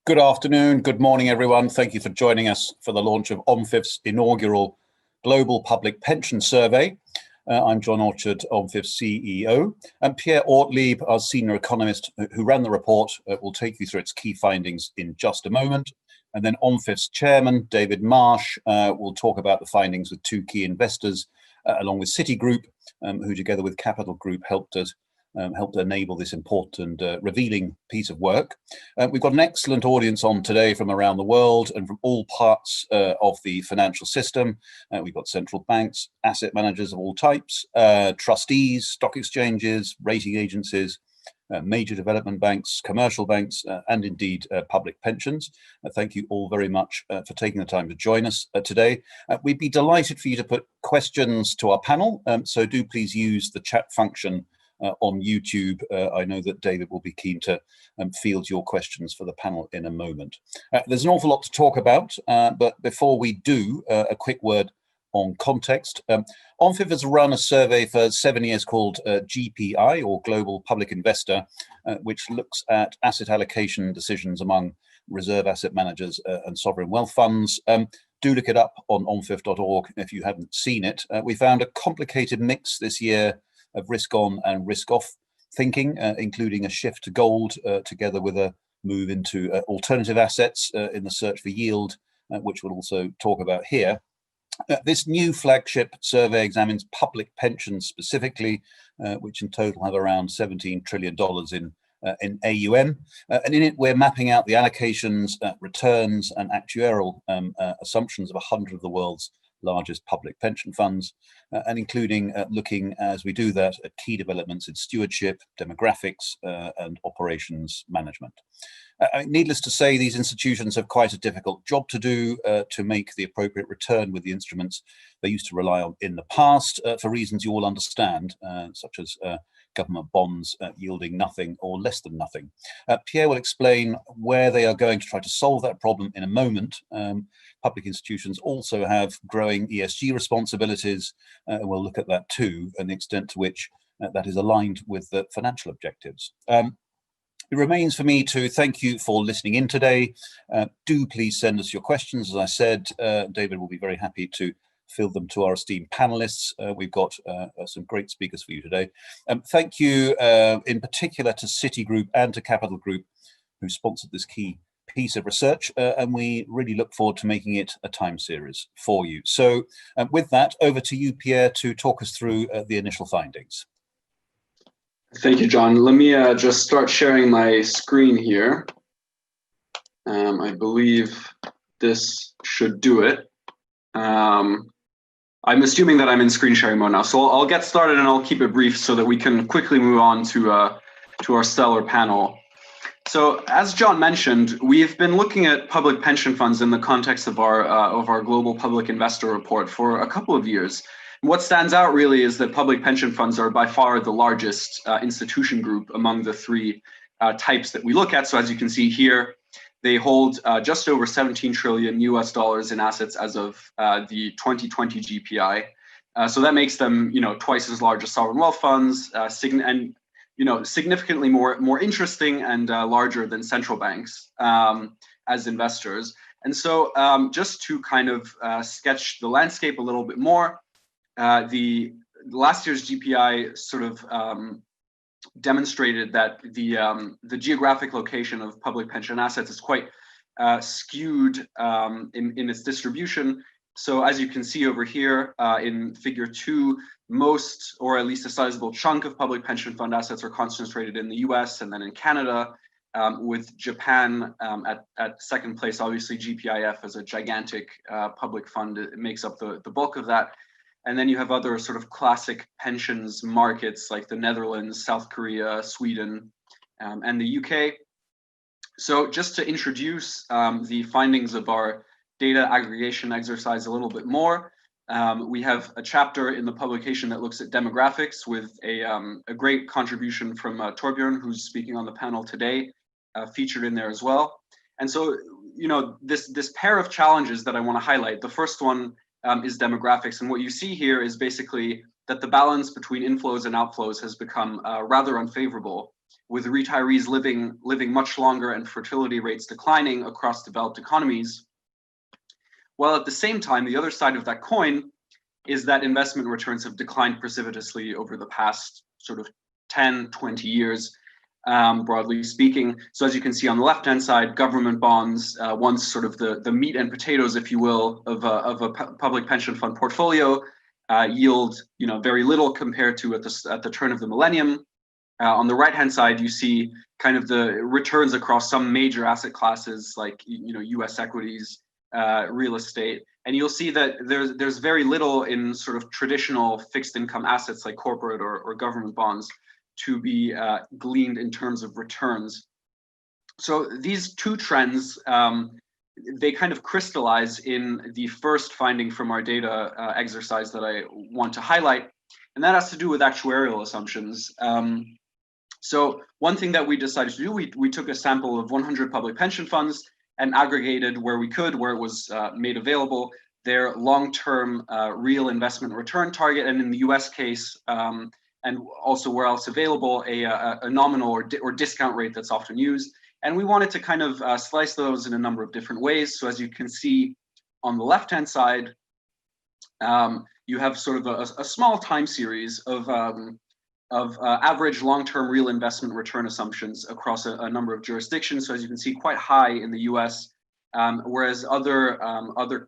Good afternoon, good morning, everyone. Thank you for joining us for the launch of OMFIF's inaugural Global Public Pension Survey. I'm John Orchard, OMFIF's CEO, and Pierre Ortlieb, our senior economist who ran the report, will take you through its key findings in just a moment. And then OMFIF's chairman, David Marsh, will talk about the findings with two key investors, along with Citigroup, who together with Capital Group helped enable this important revealing piece of work. We've got an excellent audience on today from around the world and from all parts of the financial system. We've got central banks, asset managers of all types, trustees, stock exchanges, rating agencies, major development banks, commercial banks, and indeed public pensions. Thank you all very much for taking the time to join us today. We'd be delighted for you to put questions to our panel, so do please use the chat function on YouTube. I know that David will be keen to field your questions for the panel in a moment. There's an awful lot to talk about, but before we do, a quick word on context. OMFIF has run a survey for 7 years called GPI, or Global Public Investor, which looks at asset allocation decisions among reserve asset managers and sovereign wealth funds. Do look it up on omfif.org if you haven't seen it. We found a complicated mix this year of risk on and risk off thinking, including a shift to gold together with a move into alternative assets in the search for yield, which we'll also talk about here. This new flagship survey examines public pensions specifically, which in total have around $17 trillion in AUM. And in it, we're mapping out the allocations, returns, and actuarial assumptions of 100 of the world's largest public pension funds, and including looking, as we do that, at key developments in stewardship, demographics, and operations management. Needless to say, these institutions have quite a difficult job to do to make the appropriate return with the instruments they used to rely on in the past for reasons you all understand, such as government bonds yielding nothing or less than nothing. Pierre will explain where they are going to try to solve that problem in a moment. Public institutions also have growing ESG responsibilities, and we'll look at that too, and the extent to which that is aligned with the financial objectives. It remains for me to thank you for listening in today. Do please send us your questions. As I said, David will be very happy to field them to our esteemed panelists. We've got some great speakers for you today. Thank you in particular to Citigroup and to Capital Group, who sponsored this key piece of research, and we really look forward to making it a time series for you. So with that, over to you, Pierre, to talk us through the initial findings. Thank you, John. Let me just start sharing my screen here. I believe this should do it. I'm assuming that I'm in screen sharing mode now, so I'll get started and I'll keep it brief so that we can quickly move on to our stellar panel. So, as John mentioned, we've been looking at public pension funds in the context of our Global Public Investor Report for a couple of years. What stands out really is that public pension funds are by far the largest institution group among the three types that we look at. So, as you can see here, they hold just over $17 trillion in assets as of the 2020 GPI. So that makes them, twice as large as sovereign wealth funds, and significantly more interesting and larger than central banks as investors. And so, just to kind of sketch the landscape a little bit more, the last year's GPI sort of demonstrated that the geographic location of public pension assets is quite skewed in its distribution. So as you can see over here in figure 2, most, or at least a sizable chunk of public pension fund assets are concentrated in the US and then in Canada, with Japan at second place. Obviously GPIF as a gigantic public fund, it makes up the bulk of that. And then you have other sort of classic pensions markets like the Netherlands, South Korea, Sweden, and the UK. So just to introduce the findings of our data aggregation exercise a little bit more, we have a chapter in the publication that looks at demographics with a great contribution from Torbjörn, who's speaking on the panel today, featured in there as well. And so, this pair of challenges that I want to highlight, the first one is demographics. And what you see here is basically that the balance between inflows and outflows has become rather unfavorable with retirees living much longer and fertility rates declining across developed economies. While at the same time, the other side of that coin is that investment returns have declined precipitously over the past sort of 10, 20 years, broadly speaking. So as you can see on the left-hand side, government bonds, once sort of the meat and potatoes, if you will, of a public pension fund portfolio, yield very little compared to at the turn of the millennium. On the right-hand side, you see kind of the returns across some major asset classes like U.S. equities, real estate, and you'll see that there's very little in sort of traditional fixed income assets like corporate or government bonds to be gleaned in terms of returns. So these two trends, they kind of crystallize in the first finding from our data exercise that I want to highlight, and that has to do with actuarial assumptions. So one thing that we decided to do, we took a sample of 100 public pension funds and aggregated where we could, where it was made available, their long-term real investment return target, and in the US case, and also where else available, a nominal or discount rate that's often used. And we wanted to kind of slice those in a number of different ways. So as you can see on the left-hand side, you have sort of a small time series of average long-term real investment return assumptions across a number of jurisdictions. So as you can see, quite high in the US, whereas the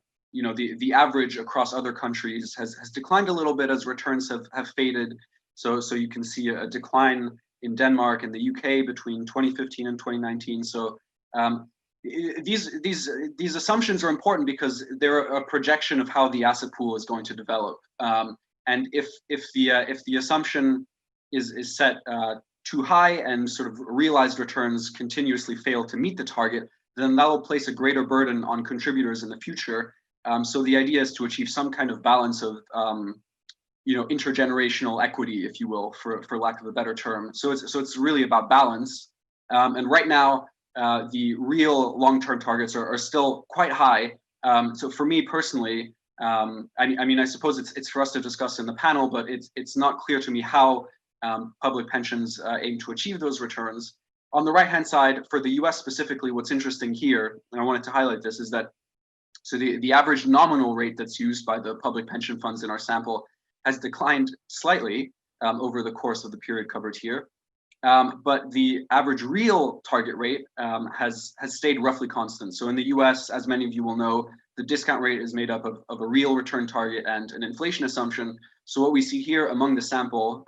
average across other countries has declined a little bit as returns have faded. So you can see a decline in Denmark and the UK between 2015 and 2019. So these assumptions are important because they're a projection of how the asset pool is going to develop. And if the assumption is set too high and sort of realized returns continuously fail to meet the target, then that will place a greater burden on contributors in the future. So the idea is to achieve some kind of balance of intergenerational equity, if you will, for lack of a better term. So it's really about balance. And right now, the real long-term targets are still quite high. So for me personally, I suppose it's for us to discuss in the panel, but it's not clear to me how public pensions aim to achieve those returns. On the right-hand side, for the US specifically, what's interesting here, and I wanted to highlight this, is that so the average nominal rate that's used by the public pension funds in our sample has declined slightly over the course of the period covered here. But the average real target rate has stayed roughly constant. So in the US, as many of you will know, the discount rate is made up of a real return target and an inflation assumption. So what we see here among the sample,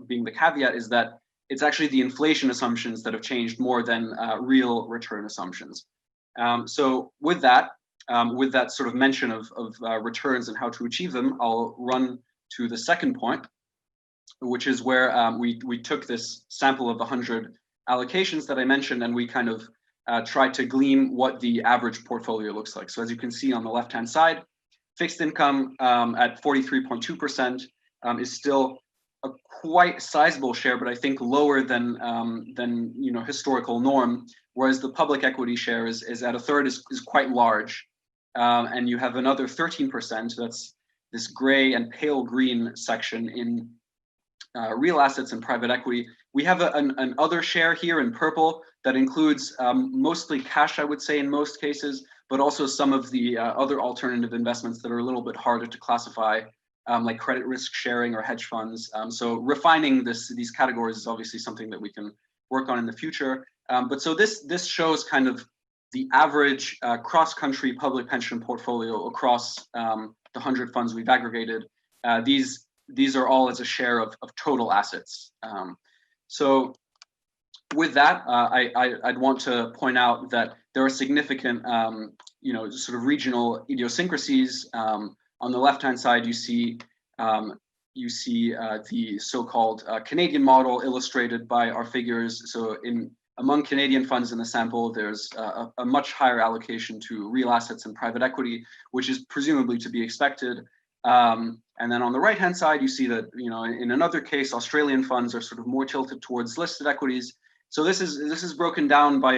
being the caveat, is that it's actually the inflation assumptions that have changed more than real return assumptions. So with that sort of mention of returns and how to achieve them, I'll run to the second point, which is where we took this sample of 100 allocations that I mentioned, and we kind of tried to glean what the average portfolio looks like. So as you can see on the left-hand side, fixed income at 43.2% is still a quite sizable share, but I think lower than historical norm. Whereas the public equity share is at a third, is quite large, and you have another 13%. That's this gray and pale green section in real assets and private equity. We have an other share here in purple that includes mostly cash, I would say, in most cases, but also some of the other alternative investments that are a little bit harder to classify, like credit risk sharing or hedge funds. So refining these categories is obviously something that we can work on in the future. But so this shows kind of the average cross-country public pension portfolio across the 100 funds we've aggregated. These are all as a share of total assets. So with that, I'd want to point out that there are significant, sort of regional idiosyncrasies. On the left-hand side, you see the so-called Canadian model illustrated by our figures. So among Canadian funds in the sample, there's a much higher allocation to real assets and private equity, which is presumably to be expected. And then on the right-hand side, you see that in another case, Australian funds are sort of more tilted towards listed equities. So this is broken down by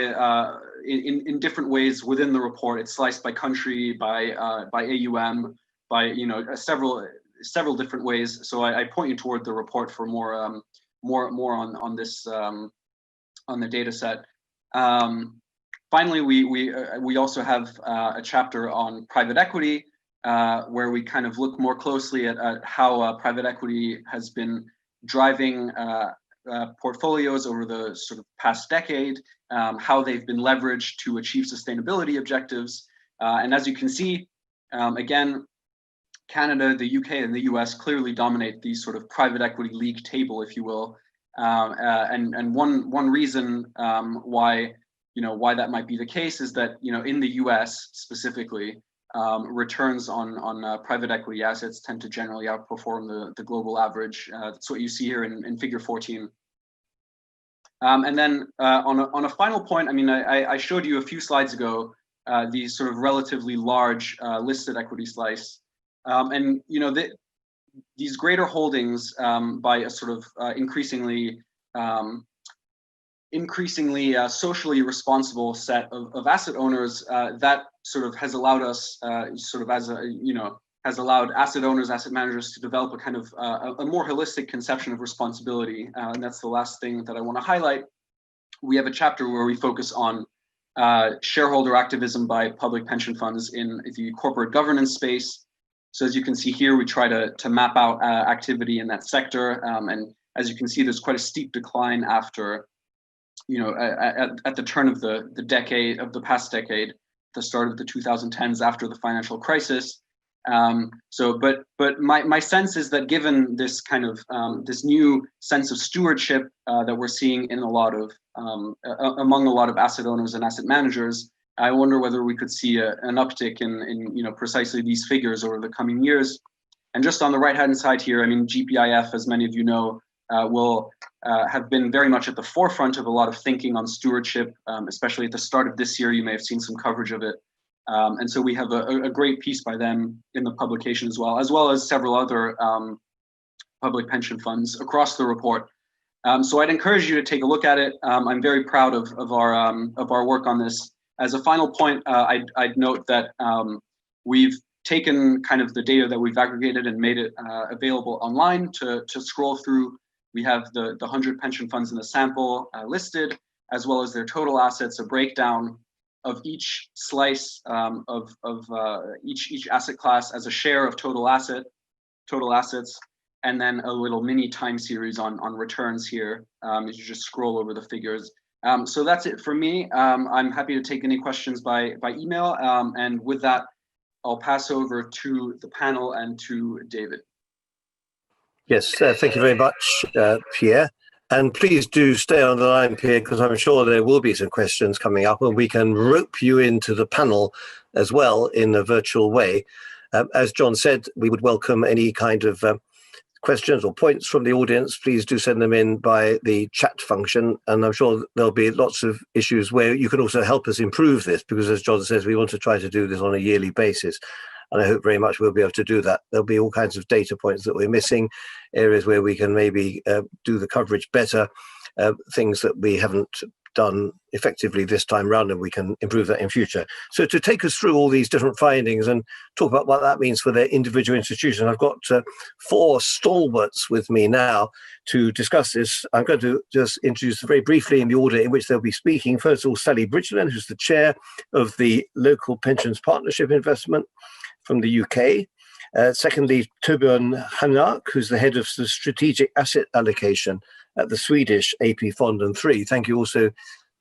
in different ways within the report. It's sliced by country, by AUM, by several different ways. So I point you toward the report for more on this on the data set. Finally, we also have a chapter on private equity, where we kind of look more closely at how private equity has been driving portfolios over the sort of past decade, how they've been leveraged to achieve sustainability objectives. And as you can see, again, Canada, the UK, and the US clearly dominate the sort of private equity league table, if you will. And one reason why that might be the case is that in the US specifically, returns on private equity assets tend to generally outperform the global average. That's what you see here in Figure 14. And then on a final point, I mean, I showed you a few slides ago these sort of relatively large listed equity slice, and these greater holdings by a sort of increasingly socially responsible set of asset owners, that sort of has allowed us, has allowed asset owners, asset managers to develop a kind of a more holistic conception of responsibility. And that's the last thing that I want to highlight. We have a chapter where we focus on shareholder activism by public pension funds in the corporate governance space. So as you can see here, we try to map out activity in that sector. And as you can see, there's quite a steep decline after, at the turn of the past decade, the start of the 2010s after the financial crisis. But my sense is that given this kind of this new sense of stewardship that we're seeing in a lot of among a lot of asset owners and asset managers, I wonder whether we could see an uptick in precisely these figures over the coming years. And just on the right-hand side here, I mean, GPIF, as many of you know, will have been very much at the forefront of a lot of thinking on stewardship, especially at the start of this year. You may have seen some coverage of it. And so we have a great piece by them in the publication as well as several other public pension funds across the report. So I'd encourage you to take a look at it. I'm very proud of our work on this. As a final point, I'd note that we've taken kind of the data that we've aggregated and made it available online to scroll through. We have the 100 pension funds in the sample listed, as well as their total assets, a breakdown of each slice of each asset class as a share of total assets, and then a little mini time series on returns here as you just scroll over the figures. So that's it for me. I'm happy to take any questions by email, and with that, I'll pass over to the panel and to David. Yes, thank you very much, Pierre. And please do stay on the line, Pierre, because I'm sure there will be some questions coming up and we can rope you into the panel as well in a virtual way. As John said, we would welcome any kind of questions or points from the audience. Please do send them in by the chat function. And I'm sure there'll be lots of issues where you can also help us improve this, because as John says, we want to try to do this on a yearly basis. And I hope very much we'll be able to do that. There'll be all kinds of data points that we're missing, areas where we can maybe do the coverage better, things that we haven't done effectively this time round, and we can improve that in future. So to take us through all these different findings and talk about what that means for their individual institution, I've got 4 stalwarts with me now to discuss this. I'm going to just introduce very briefly in the order in which they'll be speaking. First of all, Sally Bridgeland, who's the chair of the Local Pensions Partnership Investment from the UK. Secondly, Torbjörn Hanak, who's the head of the Strategic Asset Allocation at the Swedish AP Fonden 3. Thank you also,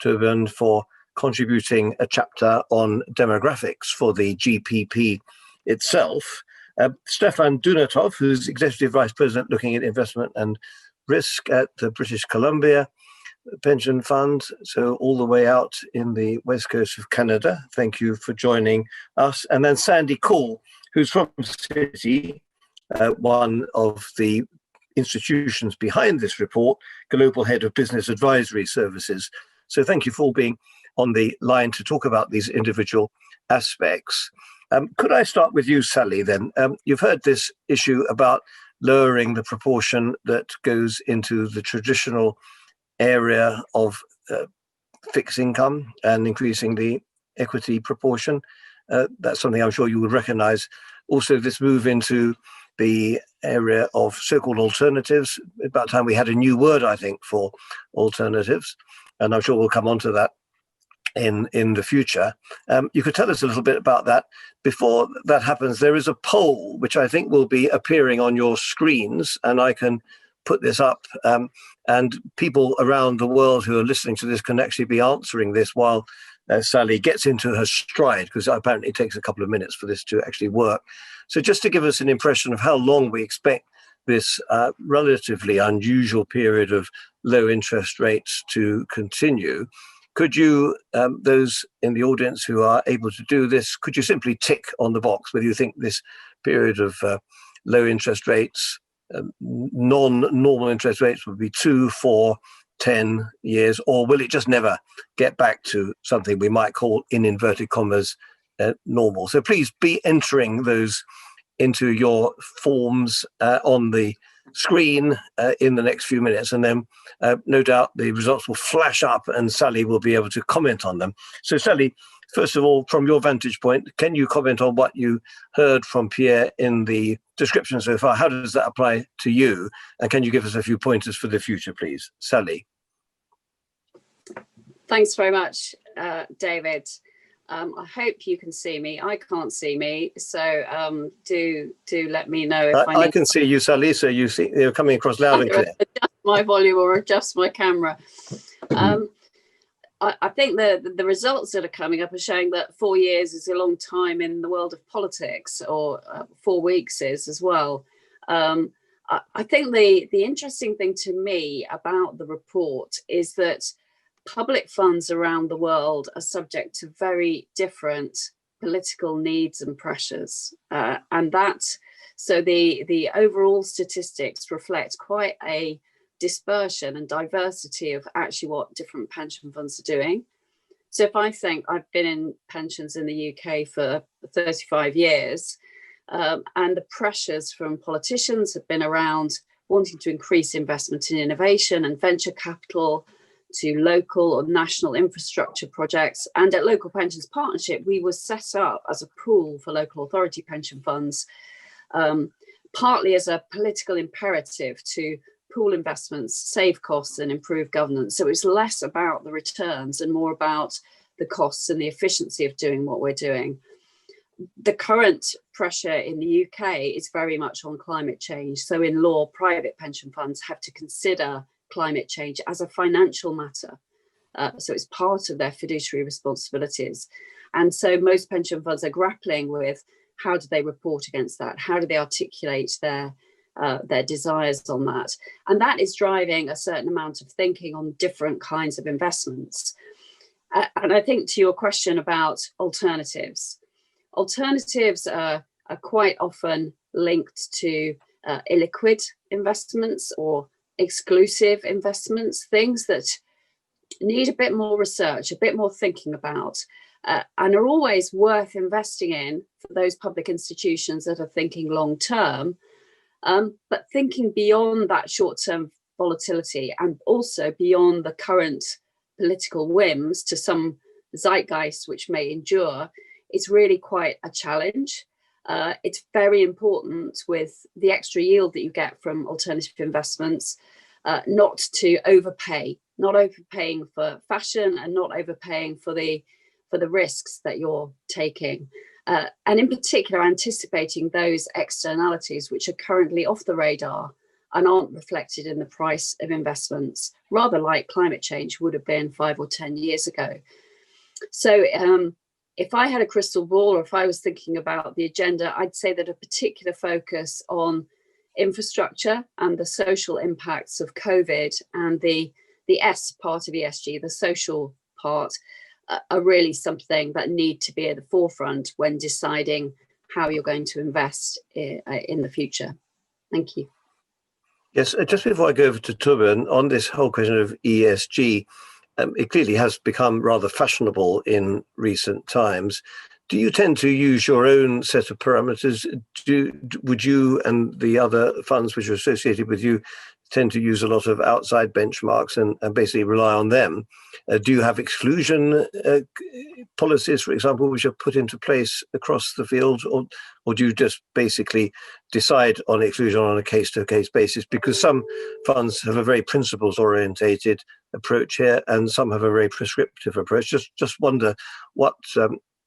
Torbjörn, for contributing a chapter on demographics for the GPP itself. Stefan Dunatov, who's Executive Vice President looking at investment and risk at the British Columbia Pension Fund, so all the way out in the west coast of Canada. Thank you for joining us. And then Sandy Call, who's from Citi, one of the institutions behind this report, Global Head of Business Advisory Services. So thank you for being on the line to talk about these individual aspects. Could I start with you, Sally, then? You've heard this issue about lowering the proportion that goes into the traditional area of fixed income and increasing the equity proportion. That's something I'm sure you would recognize. Also, this move into the area of so-called alternatives. About time we had a new word, I think, for alternatives. and I'm sure we'll come on to that in the future. You could tell us a little bit about that. Before that happens, there is a poll which I think will be appearing on your screens, and I can put this up, and people around the world who are listening to this can actually be answering this while Sally gets into her stride, because apparently it takes a couple of minutes for this to actually work. So just to give us an impression of how long we expect this relatively unusual period of low interest rates to continue, could you, those in the audience who are able to do this, could you simply tick on the box whether you think this period of low interest rates, non-normal interest rates, would be 2, 4, 10 years, or will it just never get back to something we might call, in inverted commas, normal? So please be entering those into your forms on the screen in the next few minutes, and then no doubt the results will flash up and Sally will be able to comment on them. So Sally, first of all, from your vantage point, can you comment on what you heard from Pierre in the description so far? How does that apply to you? And can you give us a few pointers for the future, please? Sally. Thanks very much, David. I hope you can see me. I can't see me, so do let me know if I can see you, Sally. So you're coming across loud and clear. Adjust my volume or adjust my camera. I think the results that are coming up are showing that 4 years is a long time in the world of politics, or 4 weeks is as well. I think the interesting thing to me about the report is that public funds around the world are subject to very different political needs and pressures, so the overall statistics reflect quite a dispersion and diversity of actually what different pension funds are doing. So if I think, I've been in pensions in the UK for 35 years, and the pressures from politicians have been around wanting to increase investment in innovation and venture capital, to local or national infrastructure projects. And at Local Pensions Partnership, we were set up as a pool for local authority pension funds, partly as a political imperative to pool investments, save costs and improve governance. So it's less about the returns and more about the costs and the efficiency of doing what we're doing. The current pressure in the UK is very much on climate change. So in law, private pension funds have to consider climate change as a financial matter. So it's part of their fiduciary responsibilities. And so most pension funds are grappling with how do they report against that? How do they articulate their desires on that? And that is driving a certain amount of thinking on different kinds of investments. And I think to your question about alternatives are quite often linked to illiquid investments or exclusive investments, things that need a bit more research, a bit more thinking about, and are always worth investing in for those public institutions that are thinking long term, but thinking beyond that short-term volatility and also beyond the current political whims to some zeitgeist which may endure. It's really quite a challenge. It's very important with the extra yield that you get from alternative investments, not to overpay, not overpaying for fashion and not overpaying for the risks that you're taking. And in particular, anticipating those externalities which are currently off the radar and aren't reflected in the price of investments, rather like climate change would have been 5 or 10 years ago. So if I had a crystal ball, or if I was thinking about the agenda, I'd say that a particular focus on infrastructure and the social impacts of COVID and the S part of ESG, the social part, are really something that need to be at the forefront when deciding how you're going to invest in the future. Thank you. Yes, just before I go over to Torbjørn, on this whole question of ESG, it clearly has become rather fashionable in recent times. Do you tend to use your own set of parameters? Would you and the other funds which are associated with you tend to use a lot of outside benchmarks and basically rely on them. Do you have exclusion policies, for example, which are put into place across the field, or do you just basically decide on exclusion on a case-to-case basis? Because some funds have a very principles-orientated approach here, and some have a very prescriptive approach. Just wonder what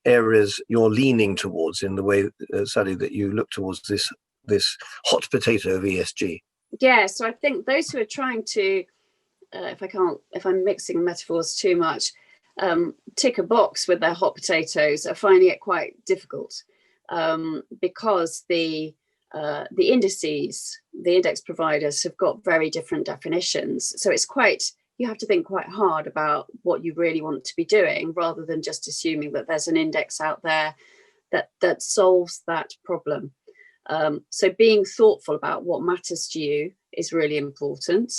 areas you're leaning towards in the way, Sally, that you look towards this hot potato of ESG. Yeah, so I think those who are trying to, if I'm mixing metaphors too much, tick a box with their hot potatoes are finding it quite difficult, because the indices, the index providers have got very different definitions. So you have to think quite hard about what you really want to be doing, rather than just assuming that there's an index out there that solves that problem. So being thoughtful about what matters to you is really important.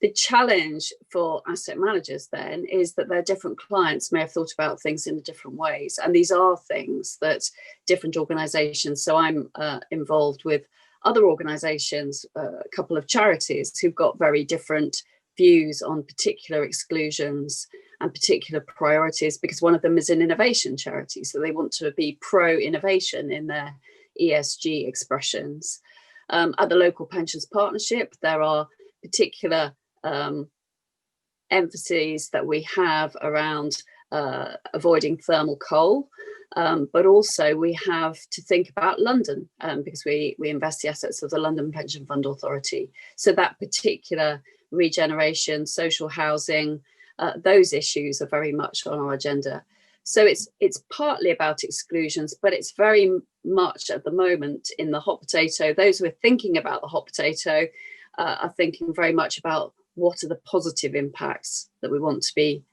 The challenge for asset managers then is that their different clients may have thought about things in different ways. And these are things that different organizations, so I'm involved with other organizations, a couple of charities who've got very different views on particular exclusions and particular priorities, because one of them is an innovation charity. So they want to be pro-innovation in their ESG expressions. At the local pensions partnership, there are particular emphases that we have around avoiding thermal coal, but also we have to think about London, because we invest the assets of the London Pension Fund Authority. So that particular regeneration, social housing, those issues are very much on our agenda. So it's partly about exclusions, but it's very much at the moment in the hot potato. Those who are thinking about the hot potato are thinking very much about what are the positive impacts that we want to be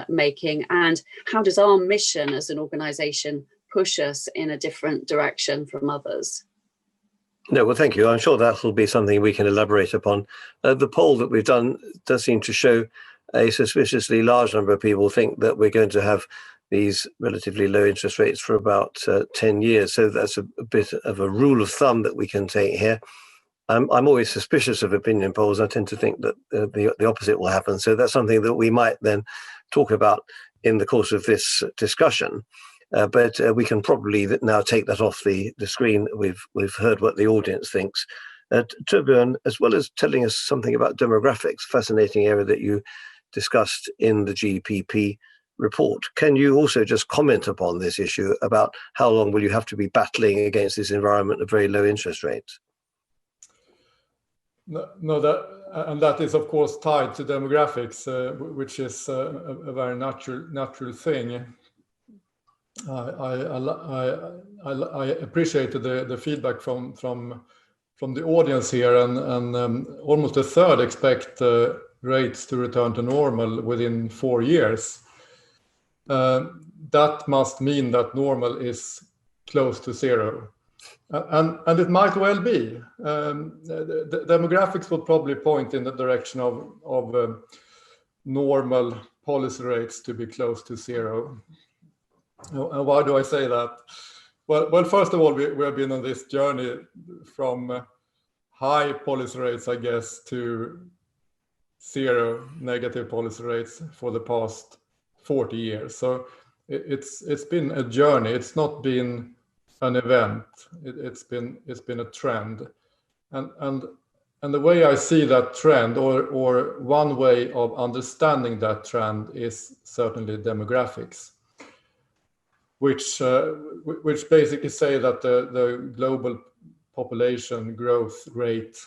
making, and how does our mission as an organisation push us in a different direction from others. No, well, thank you. I'm sure that will be something we can elaborate upon. The poll that we've done does seem to show a suspiciously large number of people think that we're going to have these relatively low interest rates for about 10 years. So that's a bit of a rule of thumb that we can take here. I'm always suspicious of opinion polls. I tend to think that the opposite will happen. So that's something that we might then talk about in the course of this discussion. But we can probably now take that off the screen. We've heard what the audience thinks. Torbjörn, as well as telling us something about demographics, fascinating area that you discussed in the GPP report, can you also just comment upon this issue about how long will you have to be battling against this environment of very low interest rates? No, that is of course tied to demographics, which is a very natural thing. I appreciated the feedback from the audience here, and almost a third expect rates to return to normal within 4 years. That must mean that normal is close to zero. And it might well be. The demographics will probably point in the direction of normal policy rates to be close to zero. And why do I say that? Well, first of all, we have been on this journey from high policy rates, I guess, to zero negative policy rates for the past 40 years. So it's been a journey. It's not been an event. It's been a trend, and the way I see that trend, or one way of understanding that trend, is certainly demographics, which basically say that the global population growth rate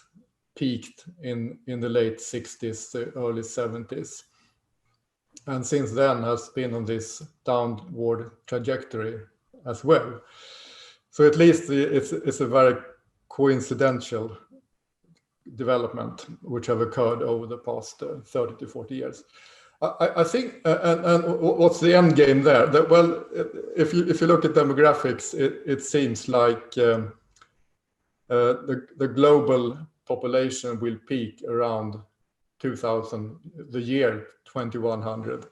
peaked in the late 60s, early 70s, and since then has been on this downward trajectory as well. So at least it's a very coincidental development which have occurred over the past 30 to 40 years. I think, and what's the end game there? That, well, if you look at demographics, it seems like the global population will peak around 2000, the year 2100.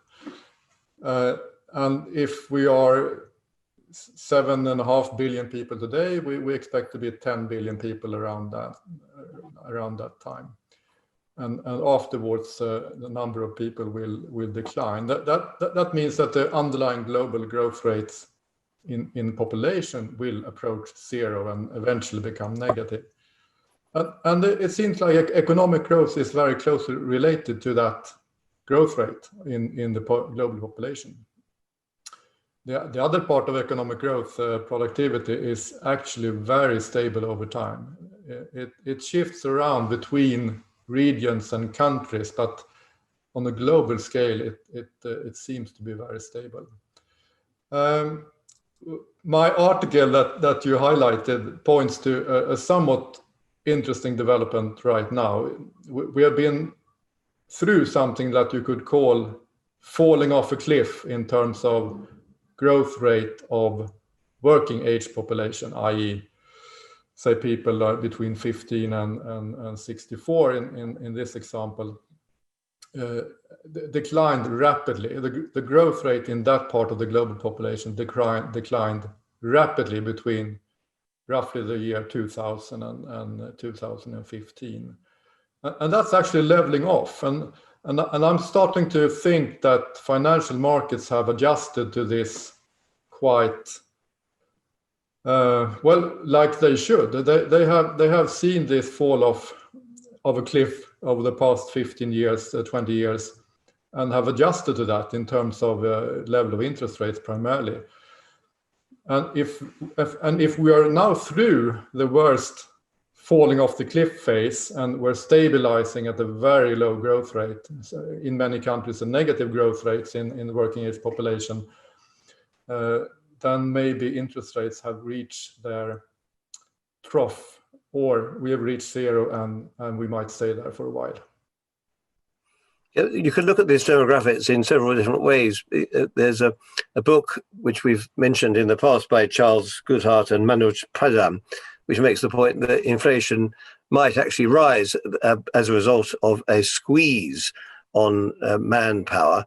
And if we are 7.5 billion people today, we expect to be 10 billion people around that time. and afterwards the number of people will decline. That means that the underlying global growth rates in population will approach zero and eventually become negative. And it seems like economic growth is very closely related to that growth rate in the global population. The other part of economic growth, productivity, is actually very stable over time. It shifts around between regions and countries, but on a global scale, it seems to be very stable. My article that you highlighted points to a somewhat interesting development right now. We have been through something that you could call falling off a cliff in terms of growth rate of working age population, i.e. say people are between 15 and 64 in this example, declined rapidly. The growth rate in that part of the global population declined rapidly between roughly the year 2000 and 2015. And that's actually leveling off. And I'm starting to think that financial markets have adjusted to this quite well, like they should. They have seen this fall off of a cliff over the past 15 years, 20 years, and have adjusted to that in terms of level of interest rates primarily. And if we are now through the worst falling off the cliff phase and we're stabilizing at a very low growth rate, so in many countries, a negative growth rates in the working age population, then maybe interest rates have reached their trough, or we have reached zero and we might stay there for a while. You can look at these demographics in several different ways. There's a book which we've mentioned in the past by Charles Goodhart and Manoj Padam, which makes the point that inflation might actually rise as a result of a squeeze on manpower.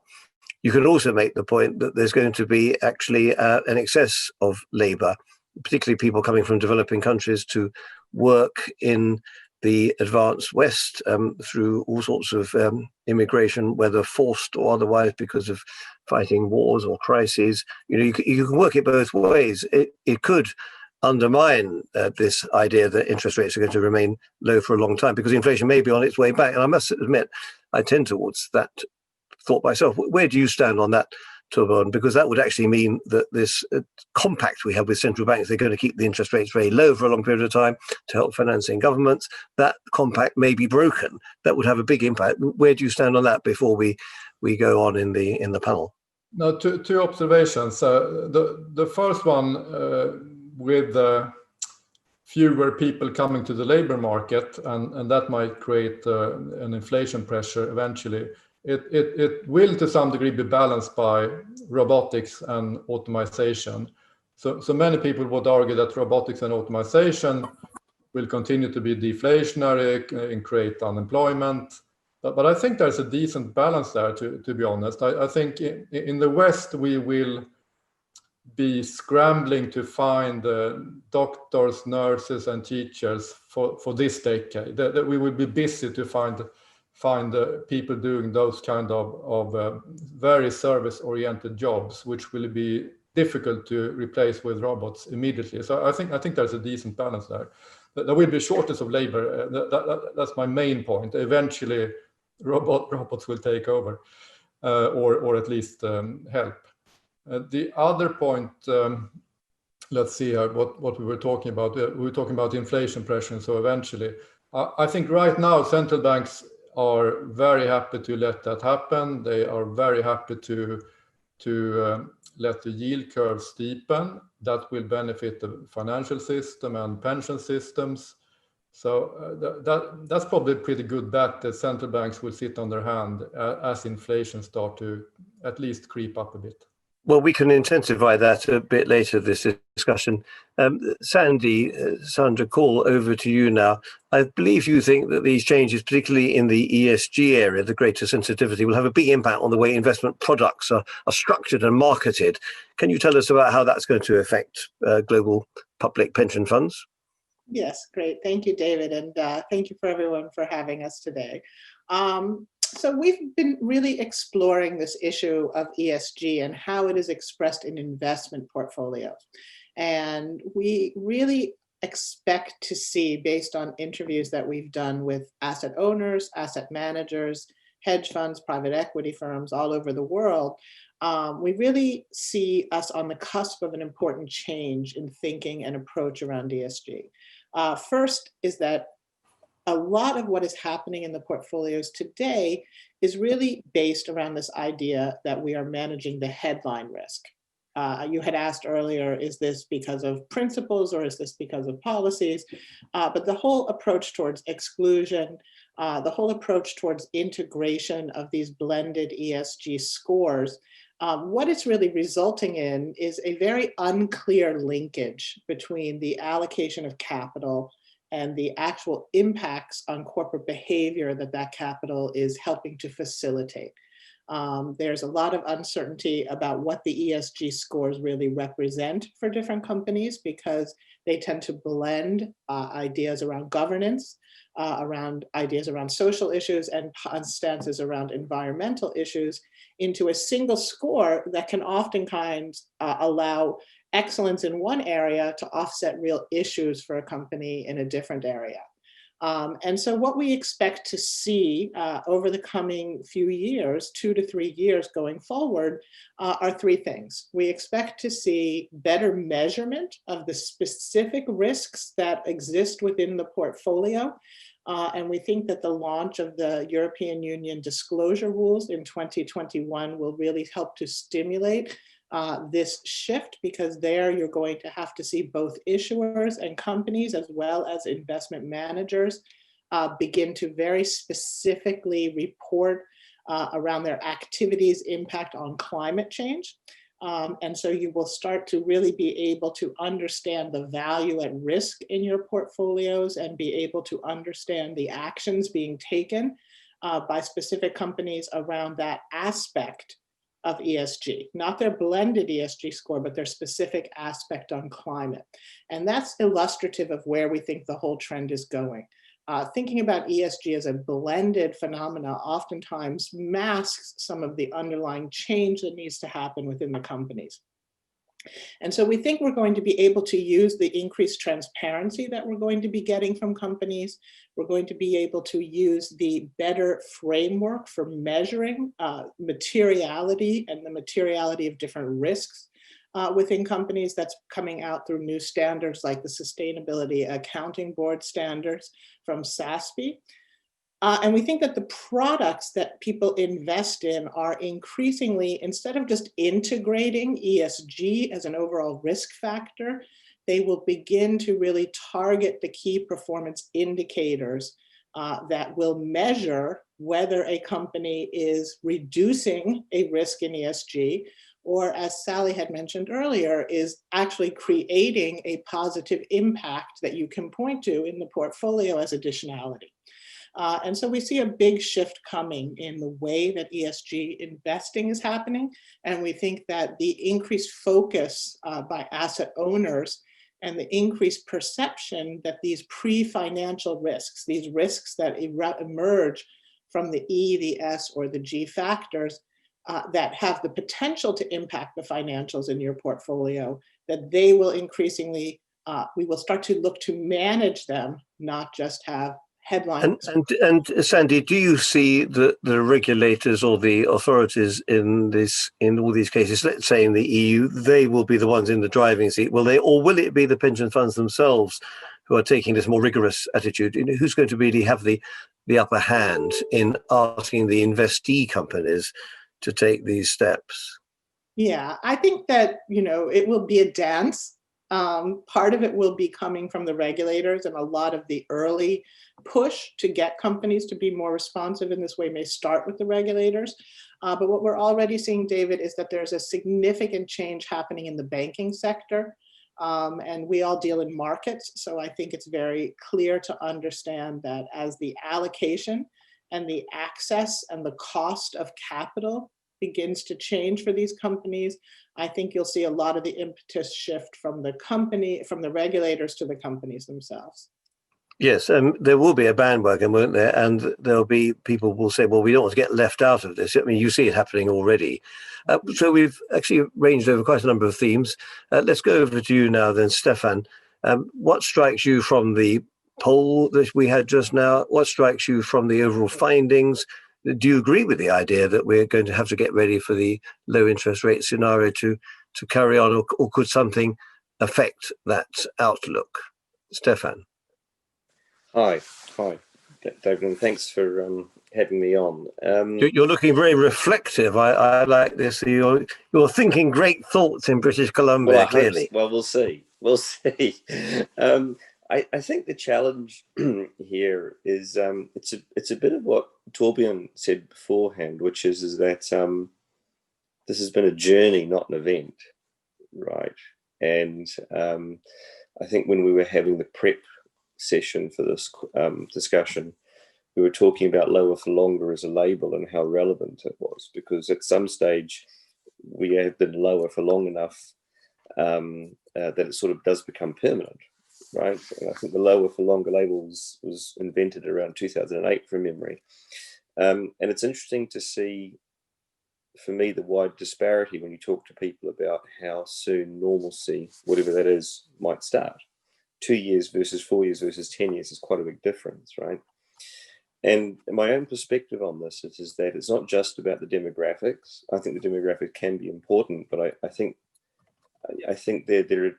You can also make the point that there's going to be actually an excess of labour, particularly people coming from developing countries to work in the advanced West through all sorts of immigration, whether forced or otherwise because of fighting wars or crises. You know, you can work it both ways. It could undermine this idea that interest rates are going to remain low for a long time because inflation may be on its way back. And I must admit, I tend towards that thought myself. Where do you stand on that, Torbjörn? Because that would actually mean that this compact we have with central banks, they're going to keep the interest rates very low for a long period of time to help financing governments. That compact may be broken. That would have a big impact. Where do you stand on that before we go on in the panel? No, two observations. The first one, with fewer people coming to the labor market, and that might create an inflation pressure eventually. It will to some degree be balanced by robotics and automation. So many people would argue that robotics and automation will continue to be deflationary and create unemployment. But I think there's a decent balance there, to be honest. I think in the West we will be scrambling to find doctors, nurses, and teachers for this decade. That we will be busy to find people doing those kind of very service-oriented jobs, which will be difficult to replace with robots immediately. So I think there's a decent balance there. There will be a shortage of labor. That's my main point. Eventually, robots will take over, or at least help. The other point, let's see what we were talking about. We were talking about inflation pressure, and so eventually, I think right now central banks are very happy to let that happen. They are very happy to let the yield curve steepen. That will benefit the financial system and pension systems. So that's probably a pretty good bet that central banks will sit on their hand as inflation start to at least creep up a bit. Well, we can intensify that a bit later, this discussion. Sandra, call over to you now. I believe you think that these changes, particularly in the ESG area, the greater sensitivity, will have a big impact on the way investment products are structured and marketed. Can you tell us about how that's going to affect global public pension funds? Yes, great. Thank you, David. And thank you for everyone for having us today. So we've been really exploring this issue of ESG and how it is expressed in investment portfolios. And we really expect to see, based on interviews that we've done with asset owners, asset managers, hedge funds, private equity firms all over the world, we really see us on the cusp of an important change in thinking and approach around ESG. First is that a lot of what is happening in the portfolios today is really based around this idea that we are managing the headline risk. You had asked earlier, is this because of principles or is this because of policies? But the whole approach towards exclusion, the whole approach towards integration of these blended ESG scores, what it's really resulting in is a very unclear linkage between the allocation of capital and the actual impacts on corporate behavior that that capital is helping to facilitate. There's a lot of uncertainty about what the ESG scores really represent for different companies because they tend to blend ideas around governance, around ideas around social issues and stances around environmental issues into a single score that can oftentimes allow excellence in one area to offset real issues for a company in a different area. And so what we expect to see over the coming few years, 2 to 3 years going forward, are three things. We expect to see better measurement of the specific risks that exist within the portfolio. And we think that the launch of the European Union disclosure rules in 2021 will really help to stimulate this shift, because there you're going to have to see both issuers and companies as well as investment managers begin to very specifically report around their activities' impact on climate change. And so you will start to really be able to understand the value at risk in your portfolios and be able to understand the actions being taken by specific companies around that aspect of ESG, not their blended ESG score, but their specific aspect on climate. And that's illustrative of where we think the whole trend is going. Thinking about ESG as a blended phenomena oftentimes masks some of the underlying change that needs to happen within the companies. And so we think we're going to be able to use the increased transparency that we're going to be getting from companies. We're going to be able to use the better framework for measuring materiality and the materiality of different risks within companies. That's coming out through new standards like the Sustainability Accounting Board standards from SASB. And we think that the products that people invest in are increasingly, instead of just integrating ESG as an overall risk factor, they will begin to really target the key performance indicators that will measure whether a company is reducing a risk in ESG, or as Sally had mentioned earlier, is actually creating a positive impact that you can point to in the portfolio as additionality. And so we see a big shift coming in the way that ESG investing is happening. And we think that the increased focus by asset owners and the increased perception that these pre-financial risks, these risks that emerge from the E, the S, or the G factors that have the potential to impact the financials in your portfolio, that they will increasingly, we will start to look to manage them, not just have headlines. And Sandy, do you see the regulators or the authorities in all these cases, let's say in the EU, they will be the ones in the driving seat? Will it be the pension funds themselves who are taking this more rigorous attitude? Who's going to really have the upper hand in asking the investee companies to take these steps? Yeah, I think that, it will be a dance. Part of it will be coming from the regulators, and a lot of the early push to get companies to be more responsive in this way may start with the regulators. But what we're already seeing, David, is that there's a significant change happening in the banking sector. And we all deal in markets. So I think it's very clear to understand that as the allocation and the access and the cost of capital begins to change for these companies, I think you'll see a lot of the impetus shift from the regulators to the companies themselves. Yes, there will be a bandwagon, won't there? And there'll be people will say, well, we don't want to get left out of this. I mean, you see it happening already. So we've actually ranged over quite a number of themes. Let's go over to you now then, Stefan. What strikes you from the poll that we had just now? What strikes you from the overall findings? Do you agree with the idea that we're going to have to get ready for the low interest rate scenario to carry on, or could something affect that outlook? Stefan. Hi, David, and thanks for having me on. You're looking very reflective. I like this. You're thinking great thoughts in British Columbia, clearly. Well, we'll see. We'll see. I think the challenge here is it's a bit of what Torbjørn said beforehand, which is that this has been a journey, not an event, right? And I think when we were having the prep session for this discussion, we were talking about lower for longer as a label and how relevant it was, because at some stage we have been lower for long enough that it sort of does become permanent, right? And I think the lower for longer label was invented around 2008 from memory. And it's interesting to see, for me, the wide disparity when you talk to people about how soon normalcy, whatever that is, might start. 2 years versus 4 years versus 10 years is quite a big difference, right? And my own perspective on this is that it's not just about the demographics. I think the demographic can be important, but I think they're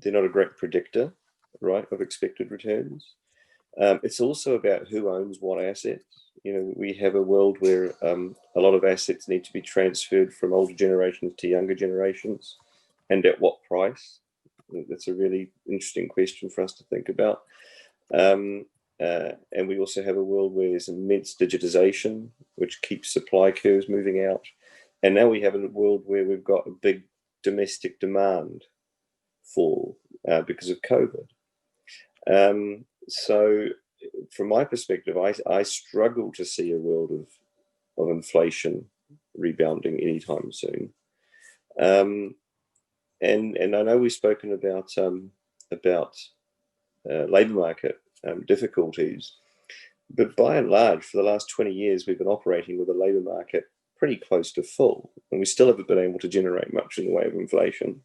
not a great predictor, right, of expected returns. It's also about who owns what assets. You know, we have a world where a lot of assets need to be transferred from older generations to younger generations, and at what price? That's a really interesting question for us to think about. And we also have a world where there's immense digitization, which keeps supply curves moving out. And now we have a world where we've got a big domestic demand fall because of COVID. So from my perspective, I struggle to see a world of inflation rebounding anytime soon. And I know we've spoken about labour market difficulties, but by and large, for the last 20 years, we've been operating with a labour market pretty close to full, and we still haven't been able to generate much in the way of inflation.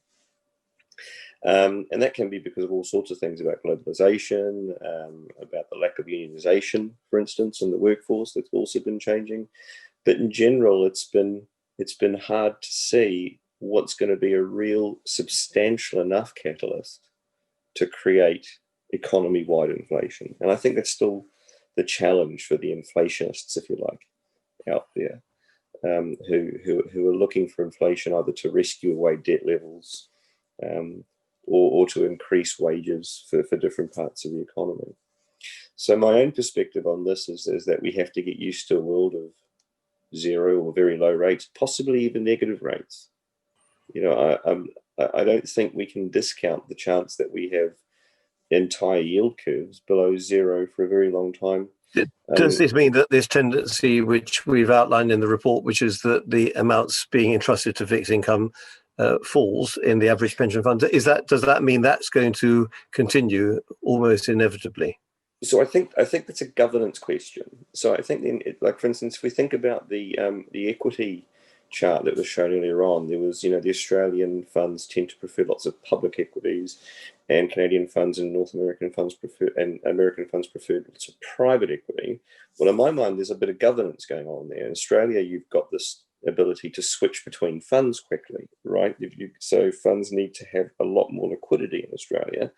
And that can be because of all sorts of things about globalization, about the lack of unionization, for instance, in the workforce that's also been changing. But in general, it's been hard to see what's going to be a real substantial enough catalyst to create economy-wide inflation. And I think that's still the challenge for the inflationists, if you like, out there, who are looking for inflation either to rescue away debt levels or to increase wages for different parts of the economy. So my own perspective on this is that we have to get used to a world of zero or very low rates, possibly even negative rates. You know, I don't think we can discount the chance that we have entire yield curves below zero for a very long time. Does this mean that this tendency, which we've outlined in the report, which is that the amounts being entrusted to fixed income falls in the average pension fund, does that mean that's going to continue almost inevitably? So I think that's a governance question. So I think, like for instance, if we think about the equity chart that was shown earlier on, there was, you know, the Australian funds tend to prefer lots of public equities, and Canadian funds and North American funds prefer, and American funds prefer lots of private equity. Well, in my mind, there's a bit of governance going on there. In Australia, you've got this ability to switch between funds quickly, right? So funds need to have a lot more liquidity in Australia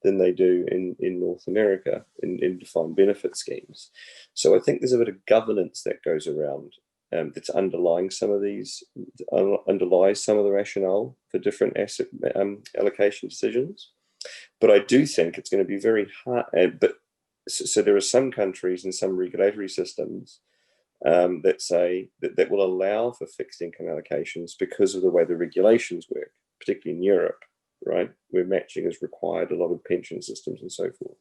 than they do in North America in defined benefit schemes. So I think there's a bit of governance that goes around that's underlies some of the rationale for different asset allocation decisions. But I do think it's going to be very hard. So there are some countries and some regulatory systems that say that will allow for fixed income allocations because of the way the regulations work, particularly in Europe, right, where matching is required, a lot of pension systems and so forth.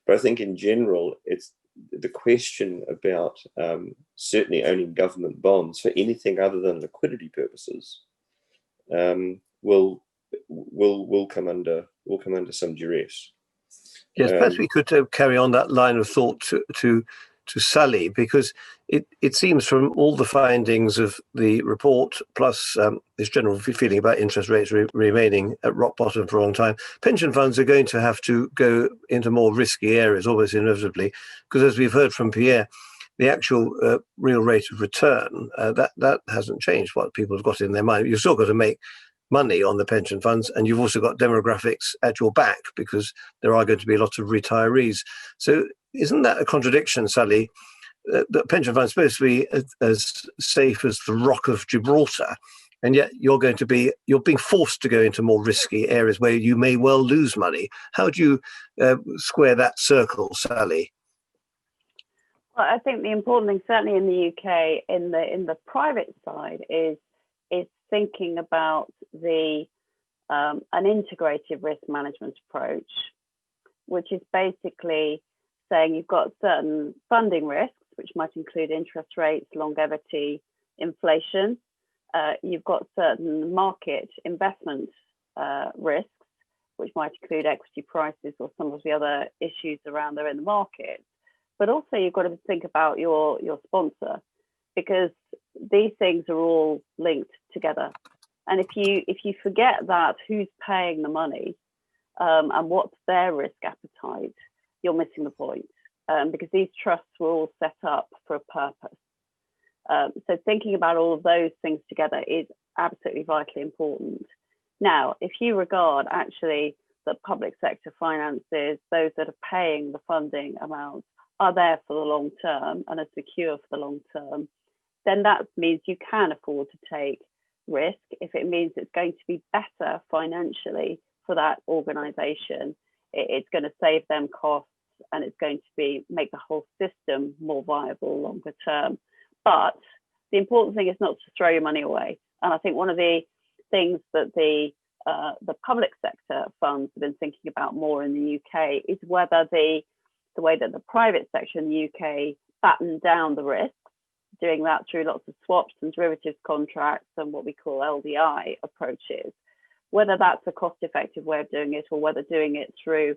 But I think in general, it's the question about certainly owning government bonds for anything other than liquidity purposes will come under some duress. Yes, perhaps we could carry on that line of thought to Sally, because it seems from all the findings of the report, plus this general feeling about interest rates remaining at rock bottom for a long time, pension funds are going to have to go into more risky areas, almost inevitably, because as we've heard from Pierre, the actual real rate of return, that hasn't changed what people have got in their mind. You've still got to make money on the pension funds, and you've also got demographics at your back, because there are going to be lots of retirees. So isn't that a contradiction, Sally, that pension funds are supposed to be as safe as the Rock of Gibraltar, and yet you're being forced to go into more risky areas where you may well lose money? How do you square that circle, Sally? Well, I think the important thing, certainly in the UK, in the private side, is thinking about an integrated risk management approach, which is basically saying you've got certain funding risks, which might include interest rates, longevity, inflation. You've got certain market investment risks, which might include equity prices or some of the other issues around there in the market. But also you've got to think about your sponsor, because these things are all linked together. And if you forget that, who's paying the money and what's their risk appetite, you're missing the point, because these trusts were all set up for a purpose. So thinking about all of those things together is absolutely vitally important. Now, if you regard actually that public sector finances, those that are paying the funding amounts, are there for the long term and are secure for the long term, then that means you can afford to take risk if it means it's going to be better financially for that organisation. It's going to save them costs, and it's going to make the whole system more viable longer term. But the important thing is not to throw your money away. And I think one of the things that the public sector funds have been thinking about more in the UK is whether the way that the private sector in the UK batten down the risks, doing that through lots of swaps and derivatives contracts and what we call LDI approaches, whether that's a cost-effective way of doing it, or whether doing it through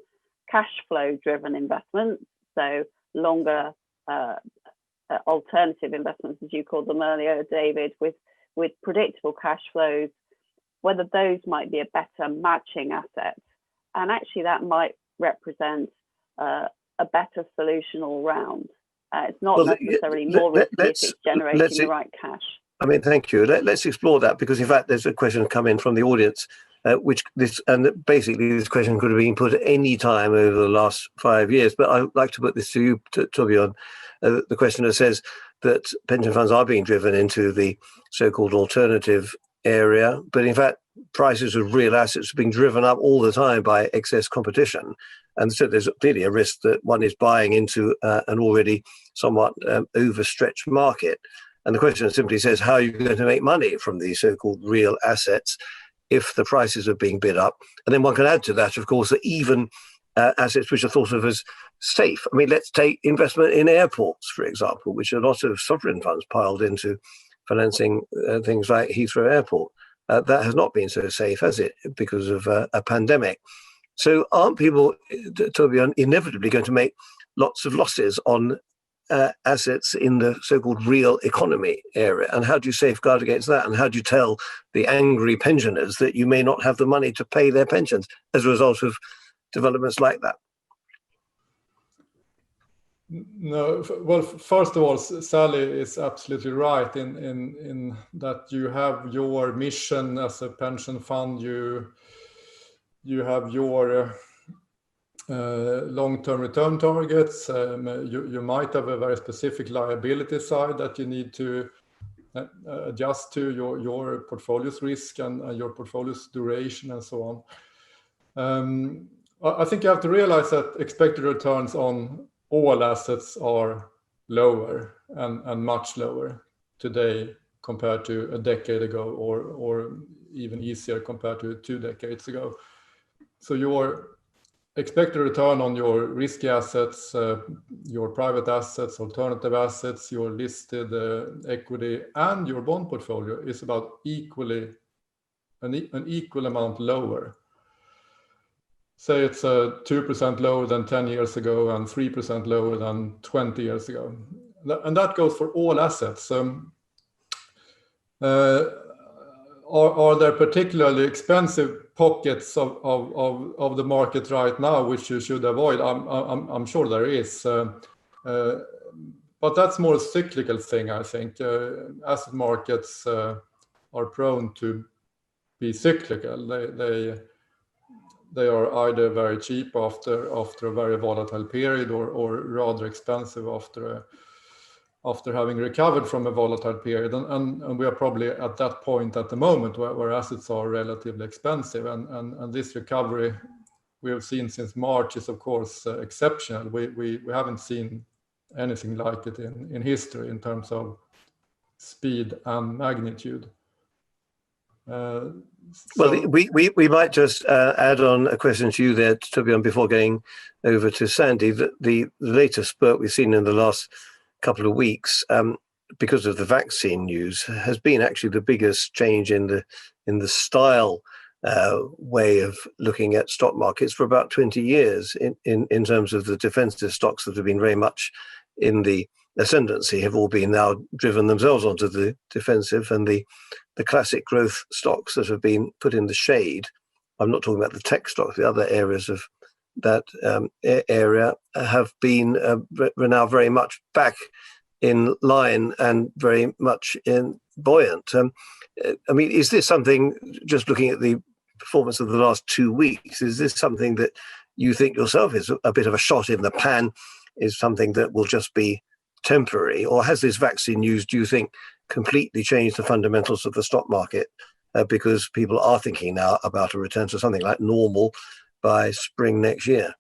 cash flow driven investments, so longer alternative investments, as you called them earlier, David, with predictable cash flows, whether those might be a better matching asset. And actually that might represent a better solution all round. It's not necessarily more risky if it's generating the right cash. I mean, thank you. Let's explore that, because in fact there's a question come in from the audience, basically this question could have been put at any time over the last 5 years, but I'd like to put this to you, Torbjörn. The questioner says that pension funds are being driven into the so-called alternative area, but in fact prices of real assets are being driven up all the time by excess competition. And so there's clearly a risk that one is buying into an already somewhat overstretched market. And the question simply says, how are you going to make money from these so-called real assets if the prices are being bid up? And then one can add to that, of course, that even assets which are thought of as safe. I mean, let's take investment in airports, for example, which a lot of sovereign funds piled into financing things like Heathrow Airport. That has not been so safe, has it, because of a pandemic? So aren't people, Torbjörn, inevitably going to make lots of losses on assets in the so-called real economy area? And how do you safeguard against that? And how do you tell the angry pensioners that you may not have the money to pay their pensions as a result of developments like that? No, well, first of all, Sally is absolutely right in that you have your mission as a pension fund. You have your long-term return targets. You might have a very specific liability side that you need to adjust to your portfolio's risk and your portfolio's duration and so on. I think you have to realize that expected returns on all assets are lower and much lower today compared to a decade ago, or even easier compared to 2 decades ago. So your expected return on your risky assets, your private assets, alternative assets, your listed equity, and your bond portfolio is about an equal amount lower. say it's 2% lower than 10 years ago and 3% lower than 20 years ago. And that goes for all assets. Are there particularly expensive pockets of the market right now which you should avoid? I'm sure there is, but that's more a cyclical thing, I think. Asset markets are prone to be cyclical. They are either very cheap after a very volatile period, or rather expensive after having recovered from a volatile period. And we are probably at that point at the moment where assets are relatively expensive. And this recovery we have seen since March is, of course, exceptional. We haven't seen anything like it in history in terms of speed and magnitude. Well, we might just add on a question to you there, Torbjörn, before going over to Sandy. The latest spurt we've seen in the last couple of weeks, because of the vaccine news, has been actually the biggest change in the style way of looking at stock markets for about 20 years in terms of the defensive stocks that have been very much in the ascendancy have all been now driven themselves onto the defensive, and the classic growth stocks that have been put in the shade, I'm not talking about the tech stocks, the other areas of that area have been now very much back in line and very much in buoyant. I mean, is this something, just looking at the performance of the last 2 weeks, is this something that you think yourself is a bit of a shot in the pan, is something that will just be temporary, or has this vaccine news, do you think, completely changed the fundamentals of the stock market because people are thinking now about a return to something like normal by spring next year?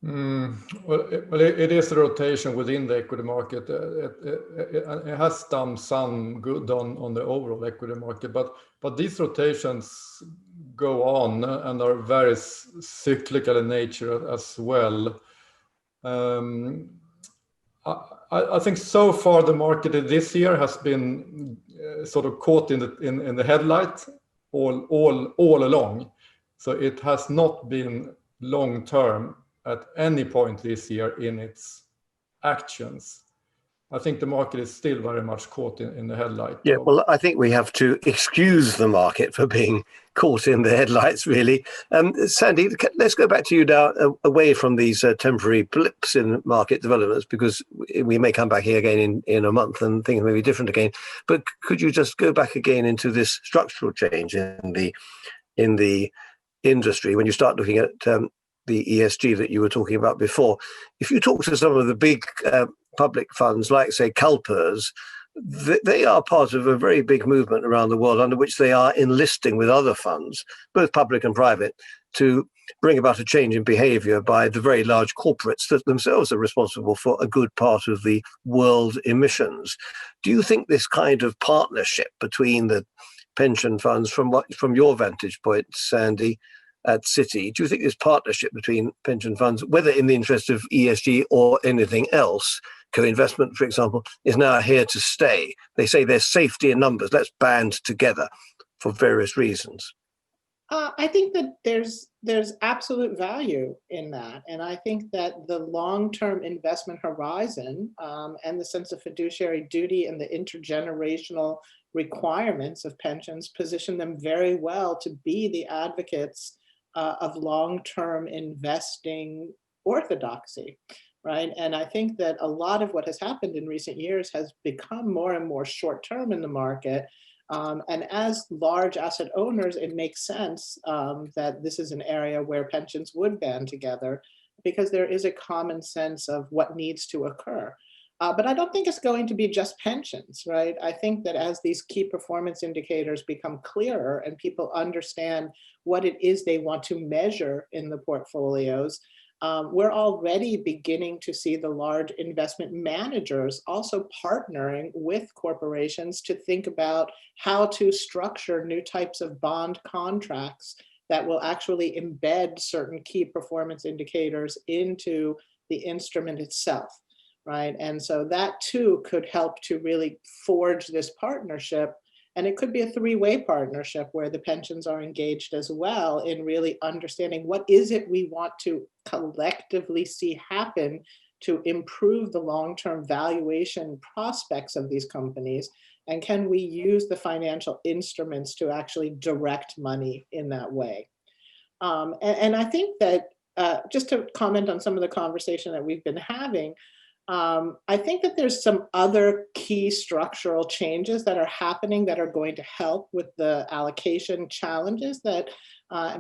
Well, it is a rotation within the equity market. It has done some good on the overall equity market, but these rotations go on and are very cyclical in nature as well. I think so far the market this year has been sort of caught in the headlight all along. So it has not been long term at any point this year in its actions. I think the market is still very much caught in the headlight. Yeah, well, I think we have to excuse the market for being caught in the headlights, really. Sandy, let's go back to you now, away from these temporary blips in market developments, because we may come back here again in a month and things may be different again. But could you just go back again into this structural change in the industry when you start looking at the ESG that you were talking about before? If you talk to some of the big public funds, like, say, CalPERS, they are part of a very big movement around the world under which they are enlisting with other funds, both public and private, to bring about a change in behavior by the very large corporates that themselves are responsible for a good part of the world emissions. Do you think this kind of partnership between the pension funds, from your vantage point, Sandy, at Citi, do you think this partnership between pension funds, whether in the interest of ESG or anything else, co-investment, for example, is now here to stay? They say there's safety in numbers. Let's band together for various reasons. I think that there's absolute value in that. And I think that the long-term investment horizon and the sense of fiduciary duty and the intergenerational requirements of pensions position them very well to be the advocates of long-term investing orthodoxy, right? And I think that a lot of what has happened in recent years has become more and more short-term in the market. And as large asset owners, it makes sense that this is an area where pensions would band together, because there is a common sense of what needs to occur. But I don't think it's going to be just pensions, right? I think that as these key performance indicators become clearer and people understand what it is they want to measure in the portfolios, we're already beginning to see the large investment managers also partnering with corporations to think about how to structure new types of bond contracts that will actually embed certain key performance indicators into the instrument itself. Right. And so that too could help to really forge this partnership And it could be a three-way partnership where the pensions are engaged as well in really understanding what is it we want to collectively see happen to improve the long-term valuation prospects of these companies. And can we use the financial instruments to actually direct money in that way? And I think that just to comment on some of the conversation that we've been having, I think that there's some other key structural changes that are happening that are going to help with the allocation challenges that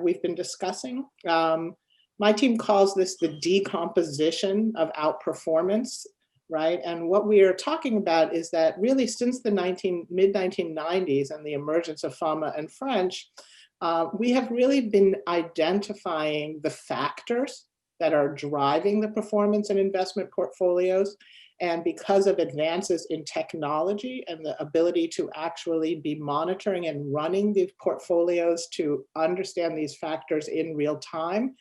we've been discussing. My team calls this the decomposition of outperformance, right? And what we are talking about is that really since the mid-1990s and the emergence of Fama and French, we have really been identifying the factors that are driving the performance in investment portfolios. And because of advances in technology and the ability to actually be monitoring and running these portfolios to understand these factors in real time,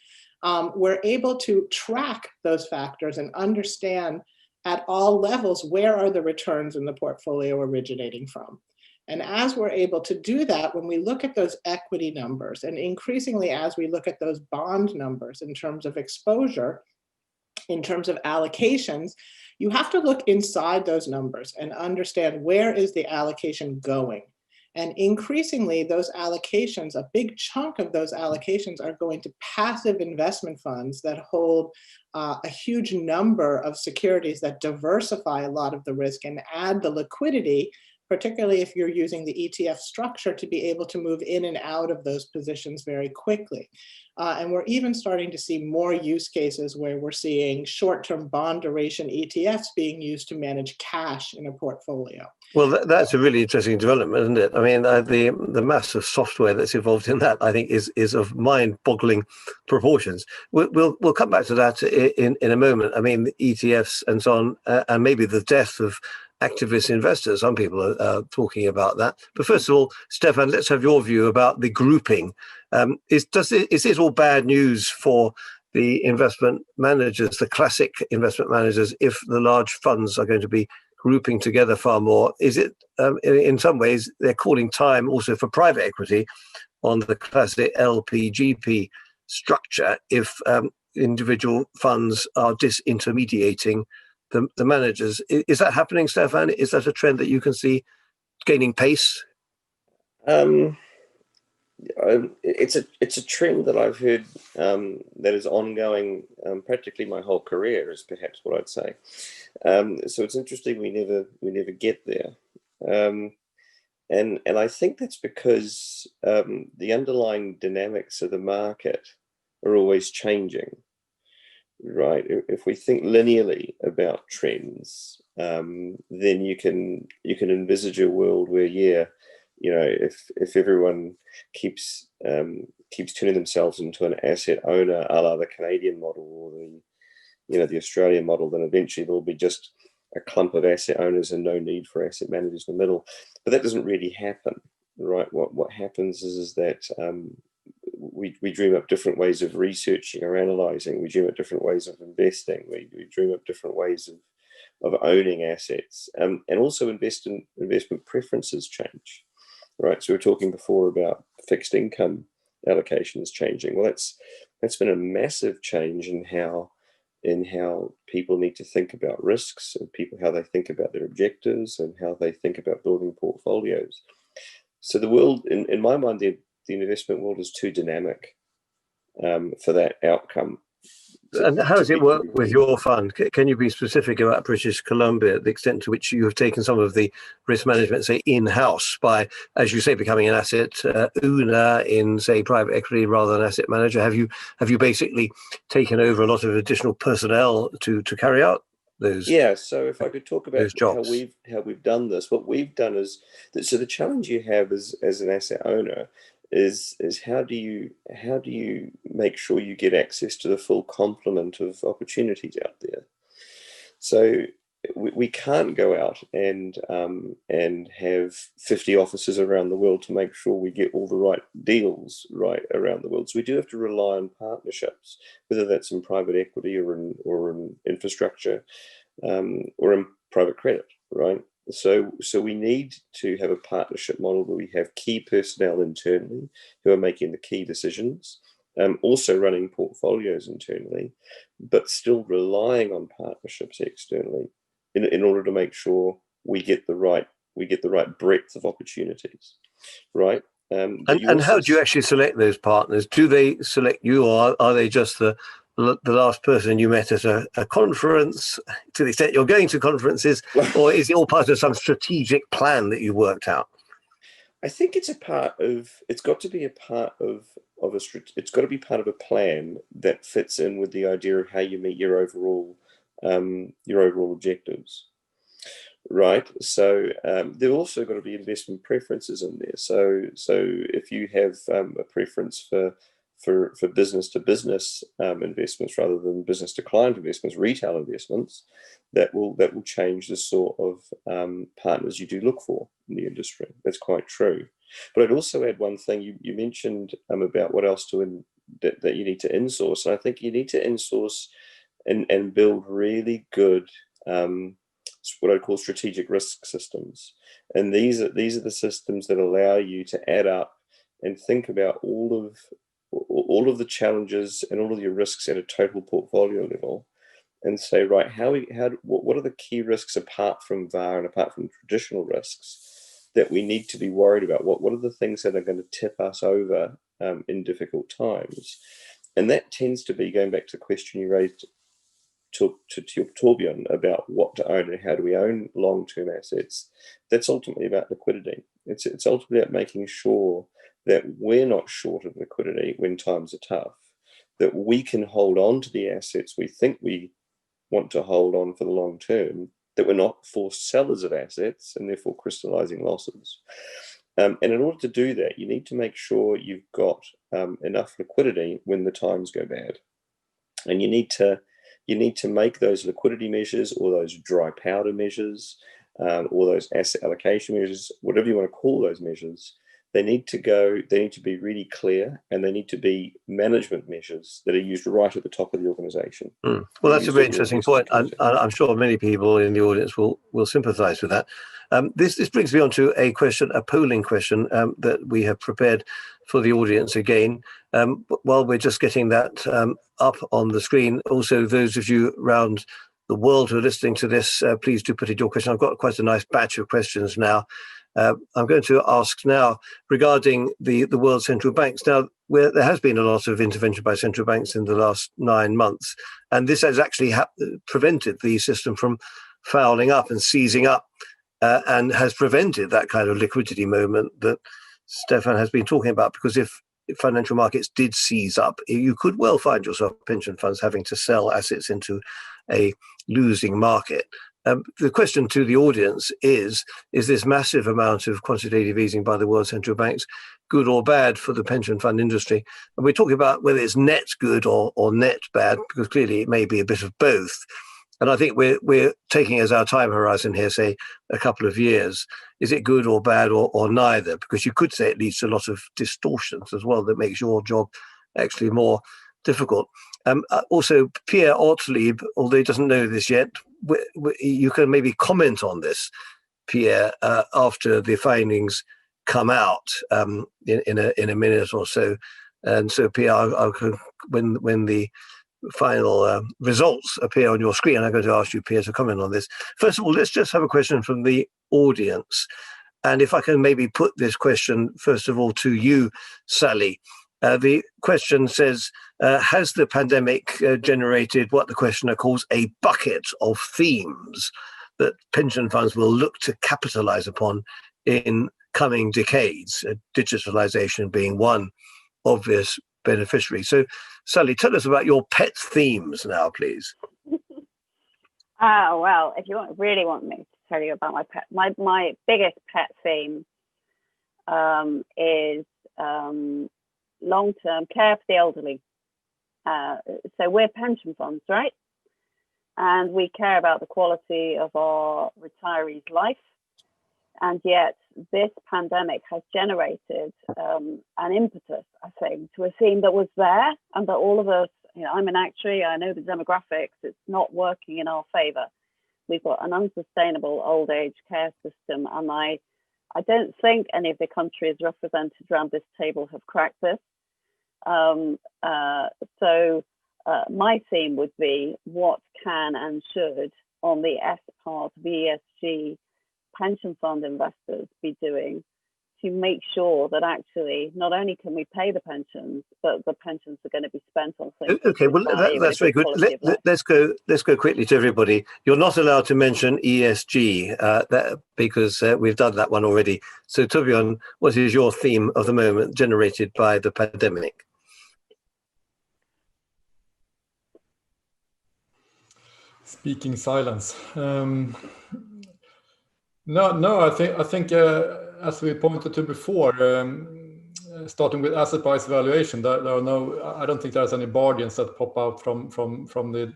we're able to track those factors and understand at all levels, where are the returns in the portfolio originating from? And as we're able to do that, when we look at those equity numbers, and increasingly as we look at those bond numbers in terms of exposure, in terms of allocations, you have to look inside those numbers and understand where is the allocation going. And increasingly, those allocations, a big chunk of those allocations are going to passive investment funds that hold a huge number of securities that diversify a lot of the risk and add the liquidity, particularly if you're using the ETF structure to be able to move in and out of those positions very quickly. And we're even starting to see more use cases where we're seeing short-term bond duration ETFs being used to manage cash in a portfolio. Well, that's a really interesting development, isn't it? I mean, the massive software that's involved in that, I think, is of mind-boggling proportions. We'll come back to that in a moment. I mean, the ETFs and so on, and maybe the death of activist investors. Some people are talking about that. But first of all, Stefan, let's have your view about the grouping. Is this all bad news for the investment managers, the classic investment managers, if the large funds are going to be grouping together far more? Is it, in some ways, they're calling time also for private equity on the classic LP-GP structure if individual funds are disintermediating the managers? Is that happening, Stefan? Is that a trend that you can see gaining pace? It's a trend that I've heard that is ongoing practically my whole career, is perhaps what I'd say. So it's interesting we never get there, and I think that's because the underlying dynamics of the market are always changing. Right. If we think linearly about trends, then you can envisage a world where, if everyone keeps turning themselves into an asset owner, a la the Canadian model or the Australian model, then eventually there'll be just a clump of asset owners and no need for asset managers in the middle. But that doesn't really happen, right? What happens is that we dream up different ways of researching or analyzing. We dream up different ways of investing. We dream up different ways of owning assets, and also investment preferences change, right? So we were talking before about fixed income allocations changing. Well, that's been a massive change in how people need to think about risks, and how they think about their objectives, and how they think about building portfolios. So the world, in my mind, the investment world is too dynamic for that outcome. And how does it work with your fund? Can you be specific about British Columbia, the extent to which you have taken some of the risk management, say, in-house by, as you say, becoming an asset owner in, say, private equity rather than asset manager? Have you basically taken over a lot of additional personnel to carry out those? Yeah. So if I could talk about how we've done this, what we've done is that. So the challenge you have as an asset owner is how do you make sure you get access to the full complement of opportunities out there? So we can't go out and have 50 offices around the world to make sure we get all the right deals right around the world. So we do have to rely on partnerships, whether that's in private equity or in infrastructure or in private credit, right? So we need to have a partnership model where we have key personnel internally who are making the key decisions, also running portfolios internally, but still relying on partnerships externally in order to make sure we get the right breadth of opportunities, right? And how do you actually select those partners? Do they select you, or are they just the last person you met at a conference, to the extent you're going to conferences, or is it all part of some strategic plan that you worked out? I think it's got to be a part of a plan that fits in with the idea of how you meet your overall objectives. Right. So there also got to be investment preferences in there. So if you have a preference for business to business investments rather than business to client investments, retail investments, that will change the sort of partners you do look for in the industry. That's quite true. But I'd also add one thing. You mentioned about what else that you need to insource. And I think you need to insource and build really good what I call strategic risk systems. And these are the systems that allow you to add up and think about all of the challenges and all of your risks at a total portfolio level, and say, right, what are the key risks apart from VAR and apart from traditional risks that we need to be worried about? What are the things that are going to tip us over in difficult times? And that tends to be, going back to the question you raised to Torbjörn about what to own and how do we own long-term assets, that's ultimately about liquidity. It's ultimately about making sure that we're not short of liquidity when times are tough, that we can hold on to the assets we think we want to hold on for the long term, that we're not forced sellers of assets and therefore crystallizing losses. And in order to do that, you need to make sure you've got enough liquidity when the times go bad. And you need to make those liquidity measures, or those dry powder measures, or those asset allocation measures, whatever you want to call those measures, they need to be really clear, and they need to be management measures that are used right at the top of the organization. Well, that's a very interesting point. I'm sure many people in the audience will sympathize with that. This brings me on to a polling question that we have prepared for the audience again. While we're just getting that up on the screen, also those of you around the world who are listening to this, please do put in your question. I've got quite a nice batch of questions now. I'm going to ask now regarding the world central banks. Now, where there has been a lot of intervention by central banks in the last 9 months, and this has actually prevented the system from fouling up and seizing up, and has prevented that kind of liquidity moment that Stefan has been talking about. Because if financial markets did seize up, you could well find yourself pension funds having to sell assets into a losing market. The question to the audience is this massive amount of quantitative easing by the world central banks good or bad for the pension fund industry? And we're talking about whether it's net good or net bad, because clearly it may be a bit of both. And I think we're taking as our time horizon here, say, a couple of years. Is it good or bad or neither? Because you could say it leads to a lot of distortions as well that makes your job actually more difficult. Also, Pierre Ortlieb, although he doesn't know this yet, you can maybe comment on this, Pierre, after the findings come out in a minute or so. And so, Pierre, when the final results appear on your screen, I'm going to ask you, Pierre, to comment on this. First of all, let's just have a question from the audience. And if I can maybe put this question, first of all, to you, Sally. The question says, has the pandemic generated what the questioner calls a bucket of themes that pension funds will look to capitalize upon in coming decades, digitalization being one obvious beneficiary? So, Sally, tell us about your pet themes now, please. Well, if you really want me to tell you about my biggest pet theme is long-term care for the elderly. So we're pension funds, right? And we care about the quality of our retirees' life. And yet this pandemic has generated an impetus, I think, to a theme that was there, and that all of us, I'm an actuary, I know the demographics, it's not working in our favor. we've got an unsustainable old age care system, and I don't think any of the countries represented around this table have cracked this. So my theme would be what can and should, on the S part of ESG, pension fund investors be doing to make sure that actually not only can we pay the pensions, but the pensions are going to be spent on things. Okay, well that's very good. Let's go quickly to everybody. You're not allowed to mention ESG because we've done that one already. So Torbjørn, what is your theme of the moment generated by the pandemic? Speaking silence. No, I think as we pointed to before, starting with asset price valuation, there are no. I don't think there's any bargains that pop out from the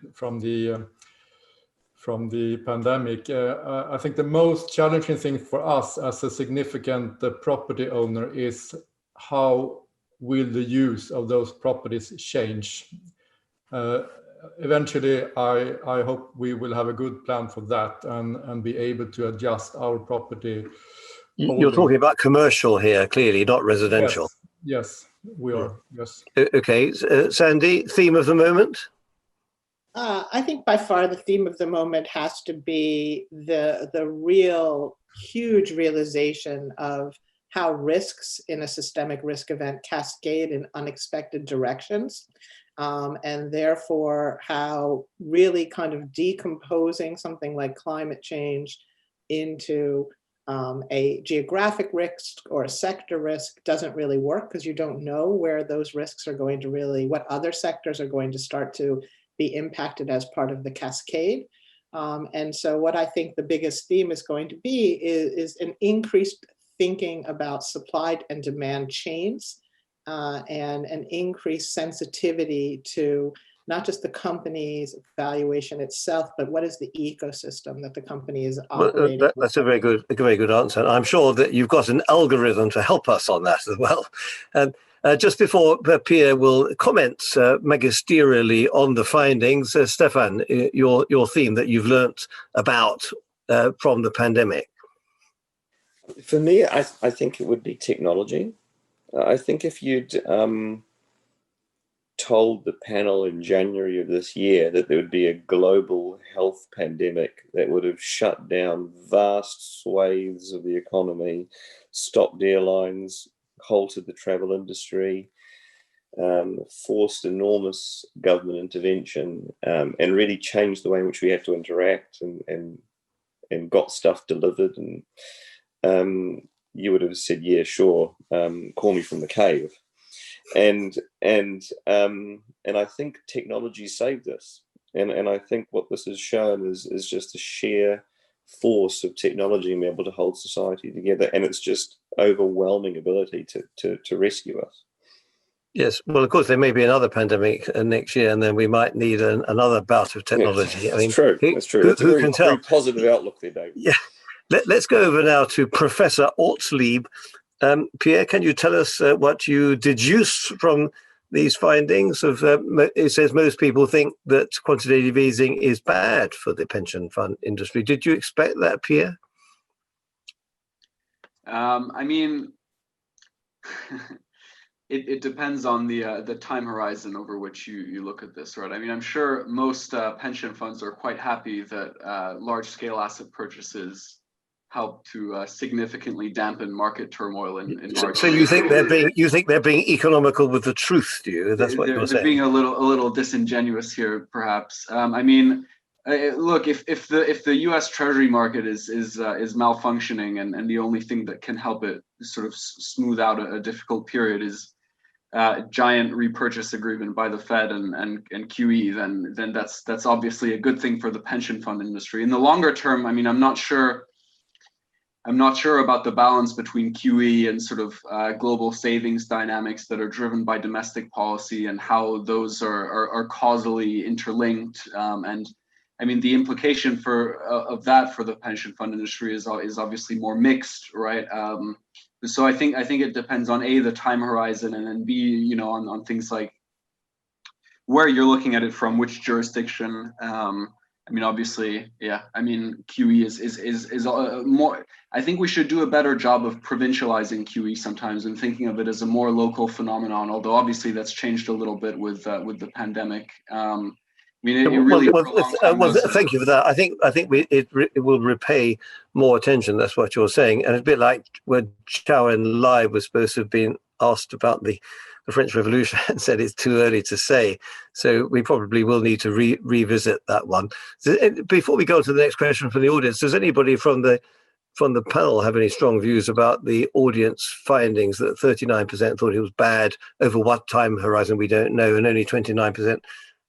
pandemic. I think the most challenging thing for us as a significant property owner is how will the use of those properties change. Eventually, I hope we will have a good plan for that and be able to adjust our property. You're talking about commercial here, clearly, not residential. Yes, we are. Yes. Okay, Sandy, theme of the moment? I think by far the theme of the moment has to be the real huge realization of how risks in a systemic risk event cascade in unexpected directions. And therefore how really kind of decomposing something like climate change into a geographic risk or a sector risk doesn't really work, because you don't know where those risks are going to really, what other sectors are going to start to be impacted as part of the cascade. And so what I think the biggest theme is going to be is an increased thinking about supply and demand chains, and an increased sensitivity to not just the company's valuation itself, but what is the ecosystem that the company is operating. Well, that's a very good answer. I'm sure that you've got an algorithm to help us on that as well. And just before Pierre will comment magisterially on the findings, Stefan, your theme that you've learnt about from the pandemic. For me, I think it would be technology. I think if you'd told the panel in January of this year that there would be a global health pandemic that would have shut down vast swathes of the economy, stopped airlines, halted the travel industry, forced enormous government intervention, and really changed the way in which we have to interact and got stuff delivered, and you would have said, yeah, sure, call me from the cave. And I think technology saved us. And I think what this has shown is just the sheer force of technology and being able to hold society together, and it's just overwhelming ability to rescue us. Yes, well, of course, there may be another pandemic next year, and then we might need another bout of technology. Yeah, that's true. That's true. It's a very positive outlook there, David. Yeah. Let's go over now to Professor Ortlieb. Pierre, can you tell us what you deduce from these findings? It says most people think that quantitative easing is bad for the pension fund industry. Did you expect that, Pierre? I mean, it depends on the time horizon over which you look at this, right? I mean, I'm sure most pension funds are quite happy that large-scale asset purchases help to significantly dampen market turmoil in market. So you think they're being economical with the truth, do you? That's what you're saying. They're being a little disingenuous here, perhaps. I mean, look, if the U.S. Treasury market is malfunctioning, and the only thing that can help it sort of smooth out a difficult period is giant repurchase agreement by the Fed and QE, then that's obviously a good thing for the pension fund industry. In the longer term, I mean, I'm not sure about the balance between QE and sort of global savings dynamics that are driven by domestic policy and how those are causally interlinked. And I mean, the implication of that for the pension fund industry is obviously more mixed, right? So I think it depends on A, the time horizon, and then B, you know, on things like where you're looking at it from, which jurisdiction. I mean, obviously, yeah. I mean, QE is more. I think we should do a better job of provincializing QE sometimes and thinking of it as a more local phenomenon. Although obviously that's changed a little bit with the pandemic. I mean, it really. Thank you for that. I think it will repay more attention. That's what you're saying, and it's a bit like when Chow En Lai was supposed to have been asked about the French Revolution and said it's too early to say. So we probably will need to revisit that one. So, before we go to the next question from the audience, does anybody from the panel have any strong views about the audience findings that 39% thought it was bad over what time horizon we don't know, and only 29%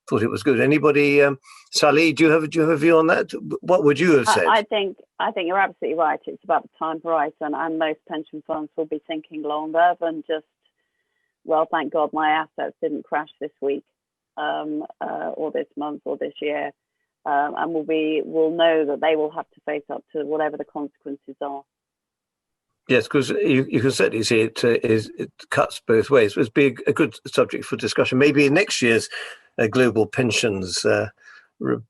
thought it was good? Anybody? Sally, do you have a view on that? What would you have said? I think you're absolutely right. It's about the time horizon, and most pension funds will be thinking longer than just, well, thank God my assets didn't crash this week, or this month, or this year, and will know that they will have to face up to whatever the consequences are. Yes, because you can certainly see it cuts both ways. It's be a good subject for discussion, maybe in next year's global pensions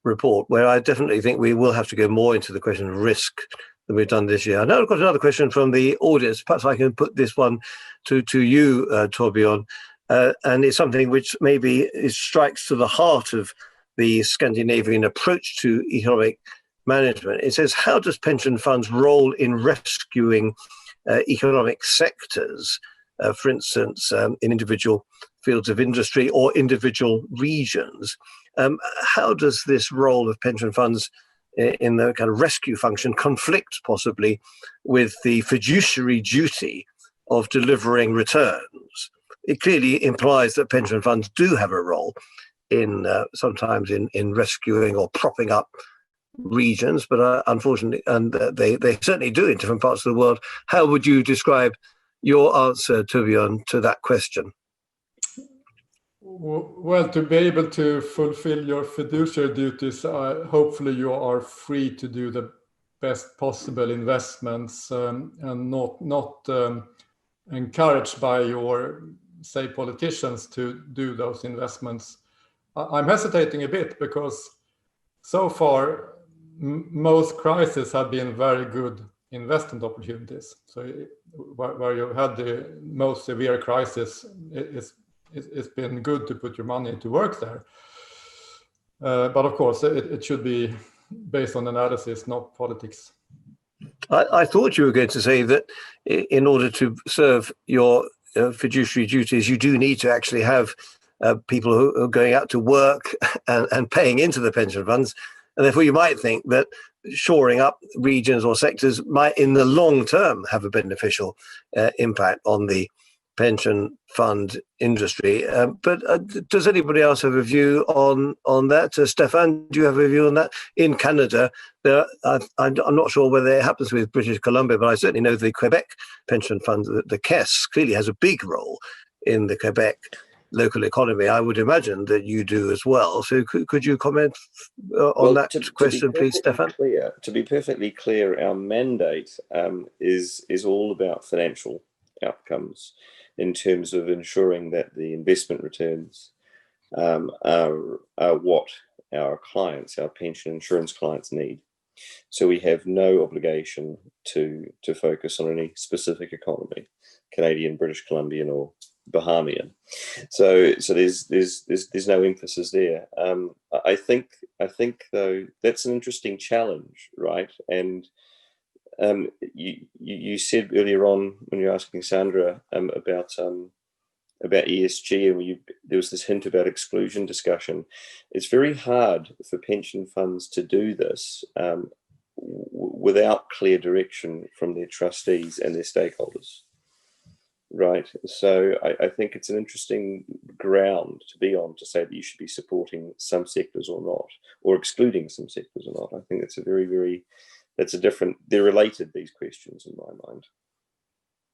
report, where I definitely think we will have to go more into the question of risk than we've done this year. Now I've got another question from the audience. Perhaps I can put this one to you, Torbjørn, and it's something which maybe strikes to the heart of the Scandinavian approach to economic management. It says, how does pension funds roll in rescuing economic sectors, for instance, in individual fields of industry or individual regions? How does this role of pension funds in the kind of rescue function conflict possibly with the fiduciary duty of delivering returns? It clearly implies that pension funds do have a role in sometimes in rescuing or propping up regions, but unfortunately, and they certainly do in different parts of the world. How would you describe your answer, Torbjørn, to that question? Well, to be able to fulfill your fiduciary duties, hopefully you are free to do the best possible investments and not encouraged by your, say, politicians to do those investments. I'm hesitating a bit because so far most crises have been very good investment opportunities. So where you had the most severe crisis, it's been good to put your money to work there. But of course, it should be based on analysis, not politics. I thought you were going to say that in order to serve your fiduciary duties, you do need to actually have people who are going out to work and paying into the pension funds. And therefore, you might think that shoring up regions or sectors might, in the long term, have a beneficial impact on the pension fund industry. But does anybody else have a view on that? Stefan, do you have a view on that? In Canada, I'm not sure whether it happens with British Columbia, but I certainly know the Quebec pension fund, the Caisse, clearly has a big role in the Quebec local economy. I would imagine that you do as well. So could you comment on that question, please, Stefan? To be perfectly clear, our mandate is all about financial outcomes in terms of ensuring that the investment returns are what our clients, our pension insurance clients, need. So we have no obligation to focus on any specific economy, Canadian, British Columbian, or Bahamian. So there's no emphasis there. I think though that's an interesting challenge, right? And you said earlier on when you're asking Sandra about ESG, and there was this hint about exclusion discussion. It's very hard for pension funds to do this without clear direction from their trustees and their stakeholders. Right. So I think it's an interesting ground to be on, to say that you should be supporting some sectors or not, or excluding some sectors or not. I think that's they're related, these questions, in my mind.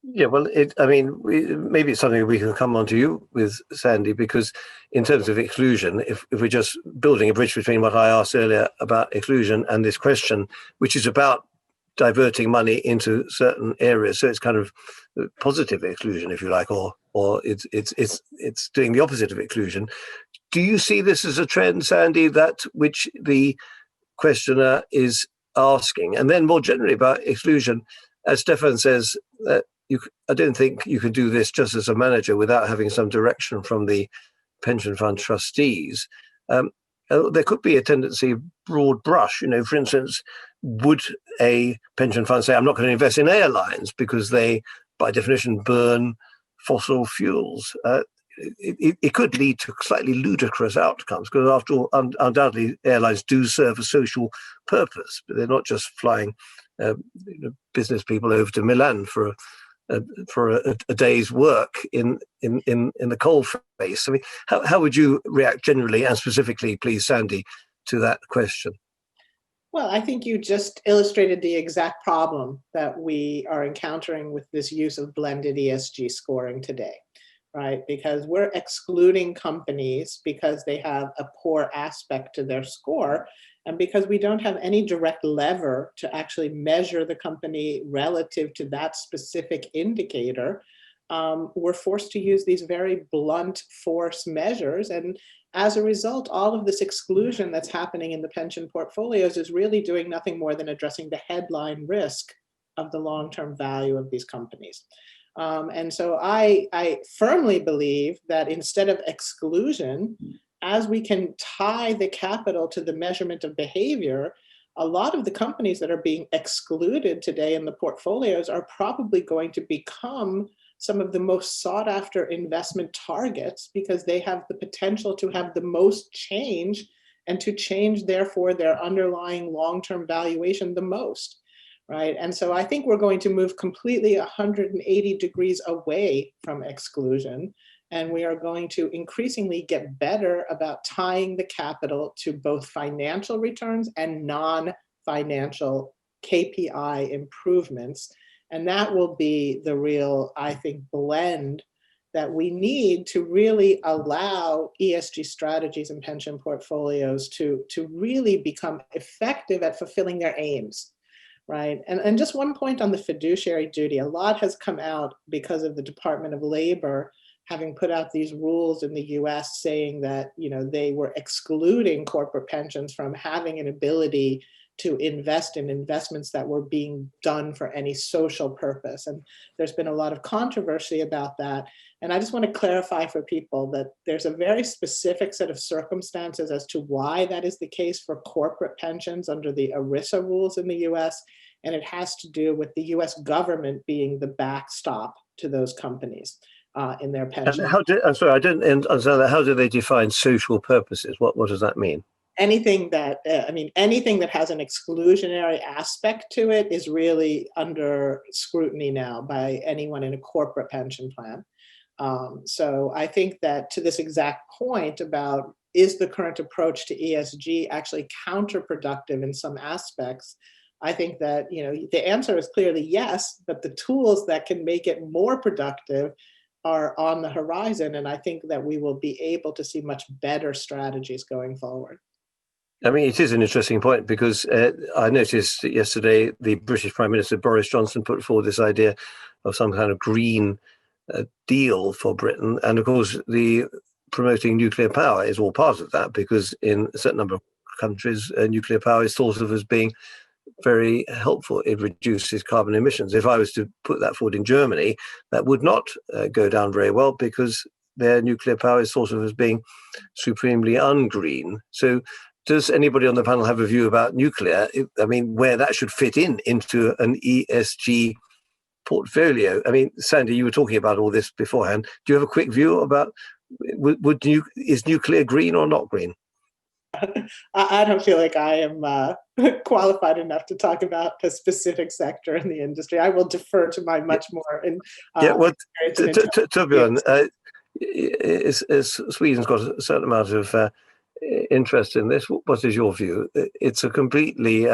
Yeah, well, maybe it's something we can come on to you with, Sandy, because in terms of exclusion, if we're just building a bridge between what I asked earlier about exclusion and this question, which is about diverting money into certain areas, so it's kind of positive exclusion, if you like, or it's doing the opposite of exclusion. Do you see this as a trend, Sandy, that which the questioner is asking. And then more generally about exclusion, as Stefan says, I don't think you can do this just as a manager without having some direction from the pension fund trustees. There could be a tendency, broad brush, for instance, would a pension fund say, I'm not going to invest in airlines because they, by definition, burn fossil fuels? It could lead to slightly ludicrous outcomes because, after all, undoubtedly, airlines do serve a social purpose, but they're not just flying business people over to Milan for a day's work in the coal face. I mean, how would you react generally and specifically, please, Sandy, to that question? Well, I think you just illustrated the exact problem that we are encountering with this use of blended ESG scoring today, right? Because we're excluding companies because they have a poor aspect to their score, and because we don't have any direct lever to actually measure the company relative to that specific indicator, we're forced to use these very blunt force measures. And as a result, all of this exclusion that's happening in the pension portfolios is really doing nothing more than addressing the headline risk of the long-term value of these companies. And so I firmly believe that instead of exclusion, as we can tie the capital to the measurement of behavior, a lot of the companies that are being excluded today in the portfolios are probably going to become some of the most sought after investment targets because they have the potential to have the most change and to change, therefore, their underlying long-term valuation the most, right? And so I think we're going to move completely 180 degrees away from exclusion. And we are going to increasingly get better about tying the capital to both financial returns and non-financial KPI improvements. And that will be the real, I think, blend that we need to really allow ESG strategies and pension portfolios to really become effective at fulfilling their aims, right? And just one point on the fiduciary duty, a lot has come out because of the Department of Labor having put out these rules in the US saying that, they were excluding corporate pensions from having an ability to invest in investments that were being done for any social purpose. And there's been a lot of controversy about that. And I just want to clarify for people that there's a very specific set of circumstances as to why that is the case for corporate pensions under the ERISA rules in the US. And it has to do with the US government being the backstop to those companies in their pension. I'm sorry, I didn't understand that. How do they define social purposes? What does that mean? Anything that, anything that has an exclusionary aspect to it is really under scrutiny now by anyone in a corporate pension plan. So I think that to this exact point about, is the current approach to ESG actually counterproductive in some aspects? I think that, the answer is clearly yes, but the tools that can make it more productive are on the horizon. And I think that we will be able to see much better strategies going forward. I mean, it is an interesting point because I noticed that yesterday the British Prime Minister Boris Johnson put forward this idea of some kind of green deal for Britain. And of course, the promoting nuclear power is all part of that because in a certain number of countries, nuclear power is thought of as being very helpful. It reduces carbon emissions. If I was to put that forward in Germany, that would not go down very well because their nuclear power is thought of as being supremely ungreen. So does anybody on the panel have a view about nuclear? I mean, where that should fit into an ESG portfolio? I mean, Sandy, you were talking about all this beforehand. Do you have a quick view about is nuclear green or not green? I don't feel like I am qualified enough to talk about a specific sector in the industry. I will defer to my much more. Torbjörn, Sweden's got a certain amount of interest in this. What is your view? It's a completely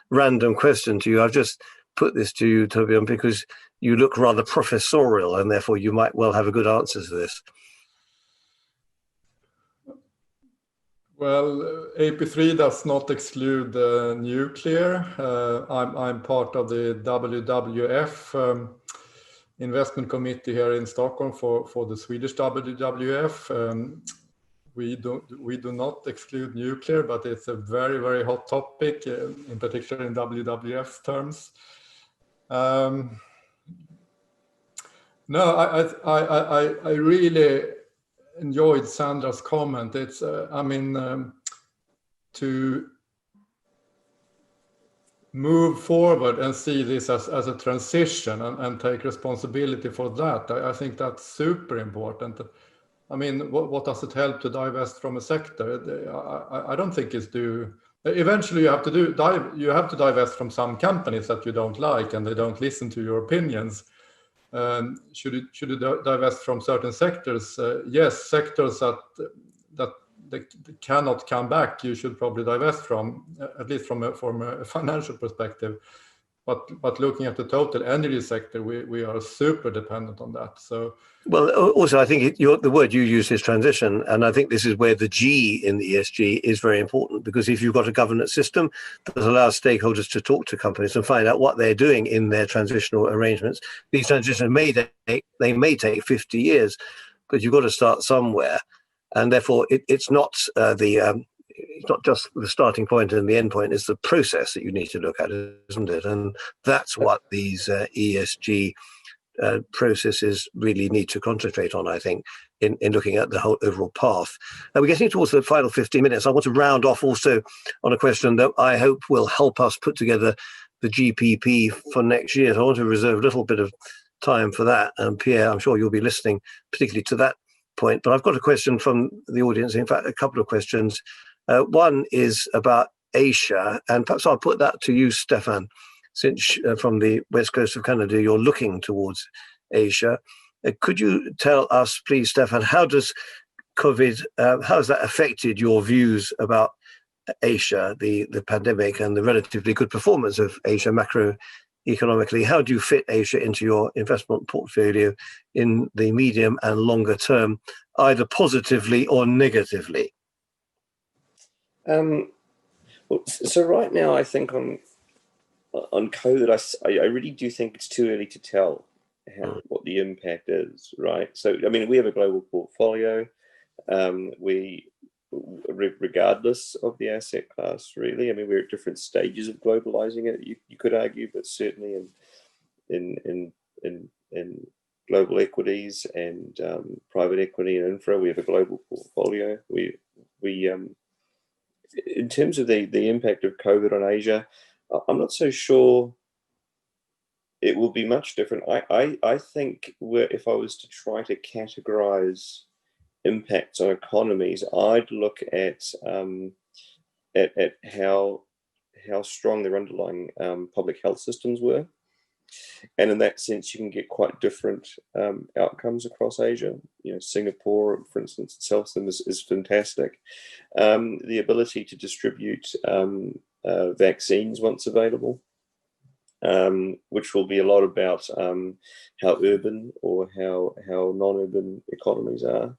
random question to you. I've just put this to you, Torbjörn, because you look rather professorial and therefore you might well have a good answer to this. Well, AP3 does not exclude nuclear. I'm part of the WWF investment committee here in Stockholm for the Swedish WWF. we do not exclude nuclear, but it's a very, very hot topic, in particular in WWF terms. No, I really enjoyed Sandra's comment. It's, to move forward and see this as a transition and take responsibility for that. I think that's super important. I mean, what does it help to divest from a sector? I don't think it's due. Eventually, you have to divest from some companies that you don't like and they don't listen to your opinions. Should you divest from certain sectors? Yes, sectors that they cannot come back, you should probably divest from, at least from a financial perspective. But looking at the total energy sector, we are super dependent on that. So, well, also I think the word you use is transition, and I think this is where the G in the ESG is very important, because if you've got a governance system that allows stakeholders to talk to companies and find out what they're doing in their transitional arrangements, these transitions may take 50 years, but you've got to start somewhere, and therefore it's not it's not just the starting point and the end point, it's the process that you need to look at, isn't it? And that's what these ESG processes really need to concentrate on, I think, in looking at the whole overall path. Now we're getting towards the final 15 minutes. I want to round off also on a question that I hope will help us put together the GPP for next year. So I want to reserve a little bit of time for that. And Pierre, I'm sure you'll be listening particularly to that point. But I've got a question from the audience, in fact, a couple of questions. One is about Asia, and perhaps I'll put that to you, Stefan, since from the west coast of Canada, you're looking towards Asia. Could you tell us, please, Stefan, how does COVID, how has that affected your views about Asia, the pandemic, and the relatively good performance of Asia macroeconomically? How do you fit Asia into your investment portfolio in the medium and longer term, either positively or negatively? Well, so right now, I think on COVID, I really do think it's too early to tell what the impact is, right? So, I mean, we have a global portfolio. Regardless of the asset class, really. I mean, we're at different stages of globalizing it, you could argue, but certainly in global equities and private equity and infra, we have a global portfolio. We in terms of the impact of COVID on Asia, I'm not so sure it will be much different. I think if I was to try to categorize impacts on economies, I'd look at how strong their underlying public health systems were. And in that sense, you can get quite different outcomes across Asia. You know, Singapore, for instance, itself is fantastic. The ability to distribute vaccines once available, which will be a lot about how urban or how non-urban economies are.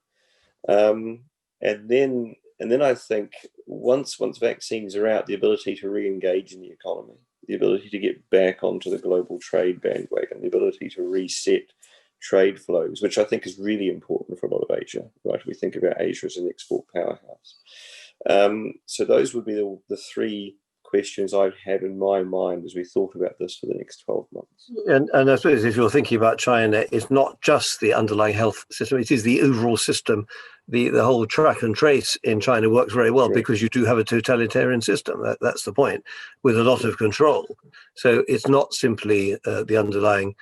And then I think once vaccines are out, the ability to re-engage in the economy, the ability to get back onto the global trade bandwagon, the ability to reset trade flows, which I think is really important for a lot of Asia, right? We think about Asia as an export powerhouse. So those would be the three questions I'd have in my mind as we thought about this for the next 12 months. And I suppose if you're thinking about China, it's not just the underlying health system, it is the overall system. The whole track and trace in China works very well because you do have a totalitarian system. That's the point, with a lot of control. So it's not simply the underlying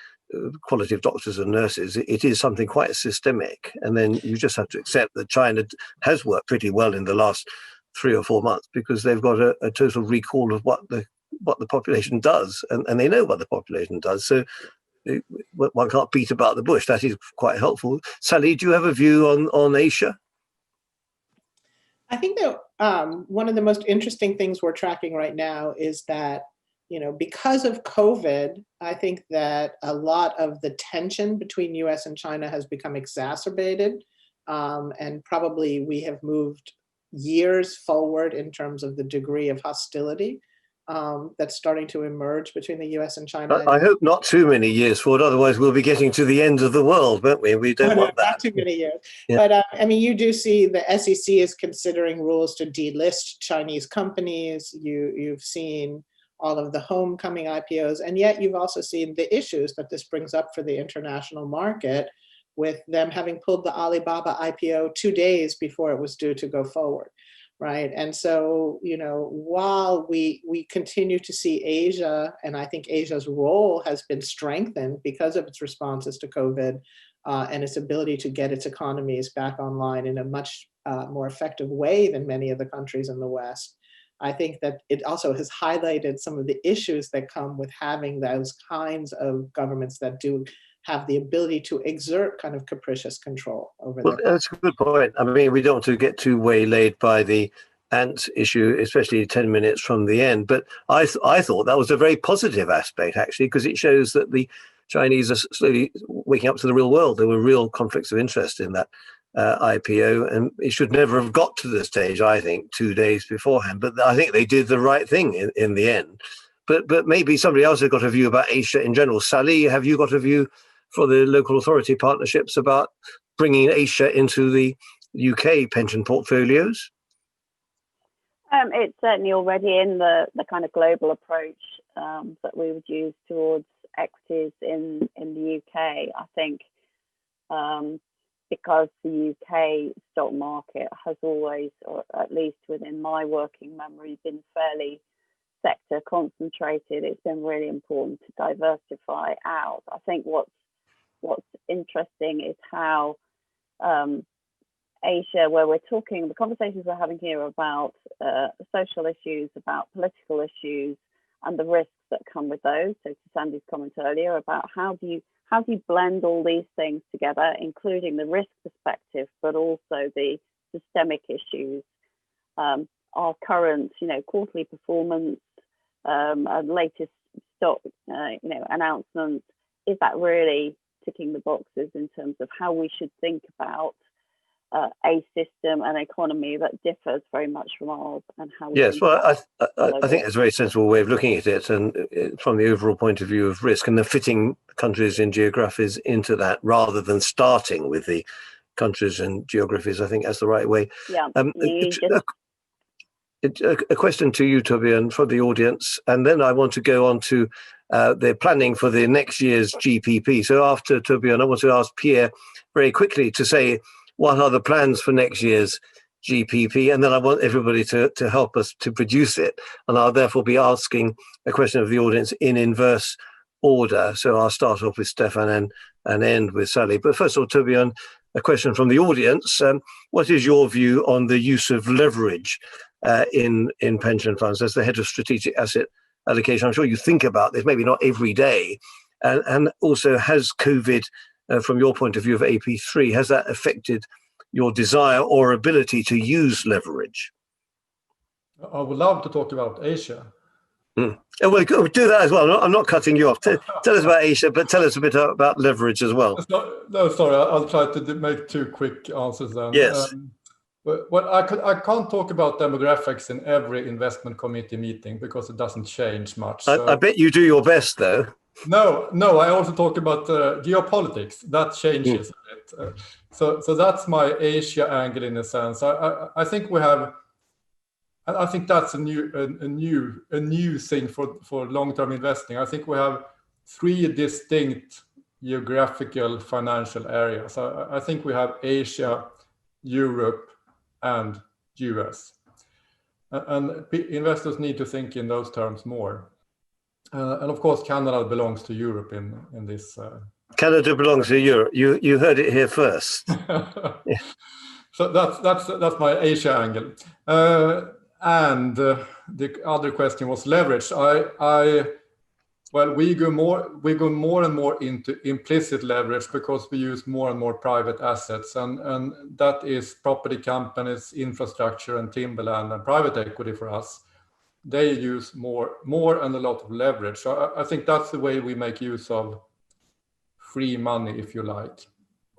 quality of doctors and nurses. It is something quite systemic. And then you just have to accept that China has worked pretty well in the last 3 or 4 months because they've got a total recall of what the population does, and they know what the population does. So one can't beat about the bush. That is quite helpful. Sally, do you have a view on Asia? I think that one of the most interesting things we're tracking right now is that, you know, because of COVID, I think that a lot of the tension between US and China has become exacerbated, and probably we have moved years forward in terms of the degree of hostility that's starting to emerge between the US and China. I hope not too many years forward, otherwise we'll be getting to the end of the world, won't we? We don't want that. Not too many years. Yeah. But I mean, you do see the SEC is considering rules to delist Chinese companies. You've seen all of the homecoming IPOs, and yet you've also seen the issues that this brings up for the international market, with them having pulled the Alibaba IPO 2 days before it was due to go forward, right? And so, you know, while we continue to see Asia, and I think Asia's role has been strengthened because of its responses to COVID and its ability to get its economies back online in a much more effective way than many of the countries in the West, I think that it also has highlighted some of the issues that come with having those kinds of governments that do have the ability to exert kind of capricious control over Well, that's a good point. I mean, we don't want to get too waylaid by the ant issue, especially 10 minutes from the end. But I thought that was a very positive aspect, actually, because it shows that the Chinese are slowly waking up to the real world. There were real conflicts of interest in that IPO, and it should never have got to the stage, I think, 2 days beforehand. But I think they did the right thing in the end. But maybe somebody else has got a view about Asia in general. Sally, have you got a view for the local authority partnerships about bringing Asia into the UK pension portfolios? It's certainly already in the kind of global approach that we would use towards equities in the UK. I think because the UK stock market has always, or at least within my working memory, been fairly sector concentrated, it's been really important to diversify out. I think what's interesting is how Asia, where we're talking, the conversations we're having here about social issues, about political issues, and the risks that come with those. So to Sandy's comment earlier about how do you blend all these things together, including the risk perspective, but also the systemic issues. Our current, quarterly performance, and latest stock, announcements, is that really ticking the boxes in terms of how we should think about a system and economy that differs very much from ours, and how we yes, well, I think it's a very sensible way of looking at it, and from the overall point of view of risk, and the fitting countries and geographies into that, rather than starting with the countries and geographies. I think that's the right way. Yeah. A question to you, Torbjørn, for the audience, and then I want to go on to the planning for the next year's GPP. So after Torbjørn, I want to ask Pierre very quickly to say what are the plans for next year's GPP, and then I want everybody to help us to produce it. And I'll therefore be asking a question of the audience in inverse order. So I'll start off with Stefan and end with Sally. But first of all, Torbjørn, a question from the audience. What is your view on the use of leverage in pension funds? As the head of strategic asset allocation, I'm sure you think about this, maybe not every day. And also, has COVID, from your point of view of AP3, has that affected your desire or ability to use leverage? I would love to talk about Asia. And we'll do that as well. I'm not cutting you off. Tell us about Asia, but tell us a bit about leverage as well. No, sorry, I'll try to make two quick answers then. Yes. But I can't talk about demographics in every investment committee meeting because it doesn't change much. So. I bet you do your best, though. No, I also talk about geopolitics. That changes a bit. So that's my Asia angle in a sense. I think we have. I think that's a new thing for long-term investing. I think we have 3 distinct geographical financial areas. I think we have Asia, Europe, and US. And investors need to think in those terms more. And of course, Canada belongs to Europe in this. Canada belongs to Europe. You heard it here first. Yeah. So that's my Asia angle. And the other question was leverage. We go more and more into implicit leverage because we use more and more private assets, and that is property companies, infrastructure, and timberland, and private equity for us. They use more and a lot of leverage. So I think that's the way we make use of free money, if you like.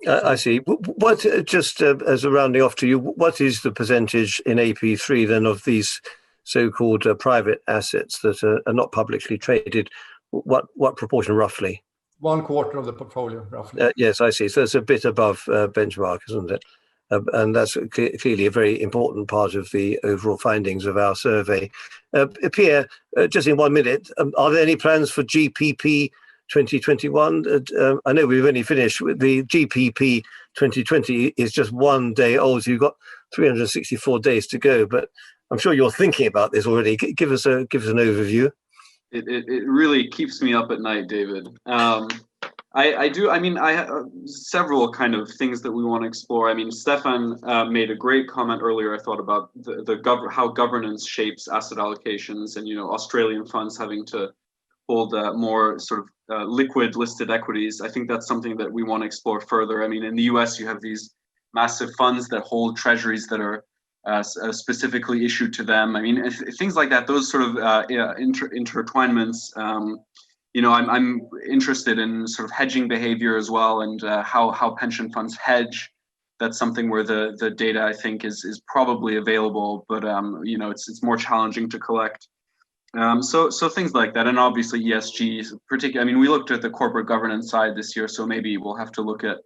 I see. What, just as a rounding off to you, what is the percentage in AP3 then of these so-called private assets that are not publicly traded, what proportion roughly? 1/4 of the portfolio, roughly. Yes, I see. So it's a bit above benchmark, isn't it? And that's clearly a very important part of the overall findings of our survey. Pierre, just in 1 minute, are there any plans for GPP 2021? I know we've only finished with the GPP 2020 is just 1 day old, so you've got 364 days to go, but I'm sure you're thinking about this already. Give us an overview. It really keeps me up at night, David. I do. I mean, I have several kind of things that we want to explore. I mean, Stefan made a great comment earlier, I thought, about how governance shapes asset allocations, and Australian funds having to hold more sort of liquid listed equities. I think that's something that we want to explore further. I mean, in the US, you have these massive funds that hold treasuries that are specifically issued to them. I mean, things like that, those sort of intertwinements. I'm interested in sort of hedging behavior as well, and how pension funds hedge. That's something where the data, I think, is probably available, but it's more challenging to collect. So things like that, and obviously ESG, particularly. I mean, we looked at the corporate governance side this year, so maybe we'll have to look at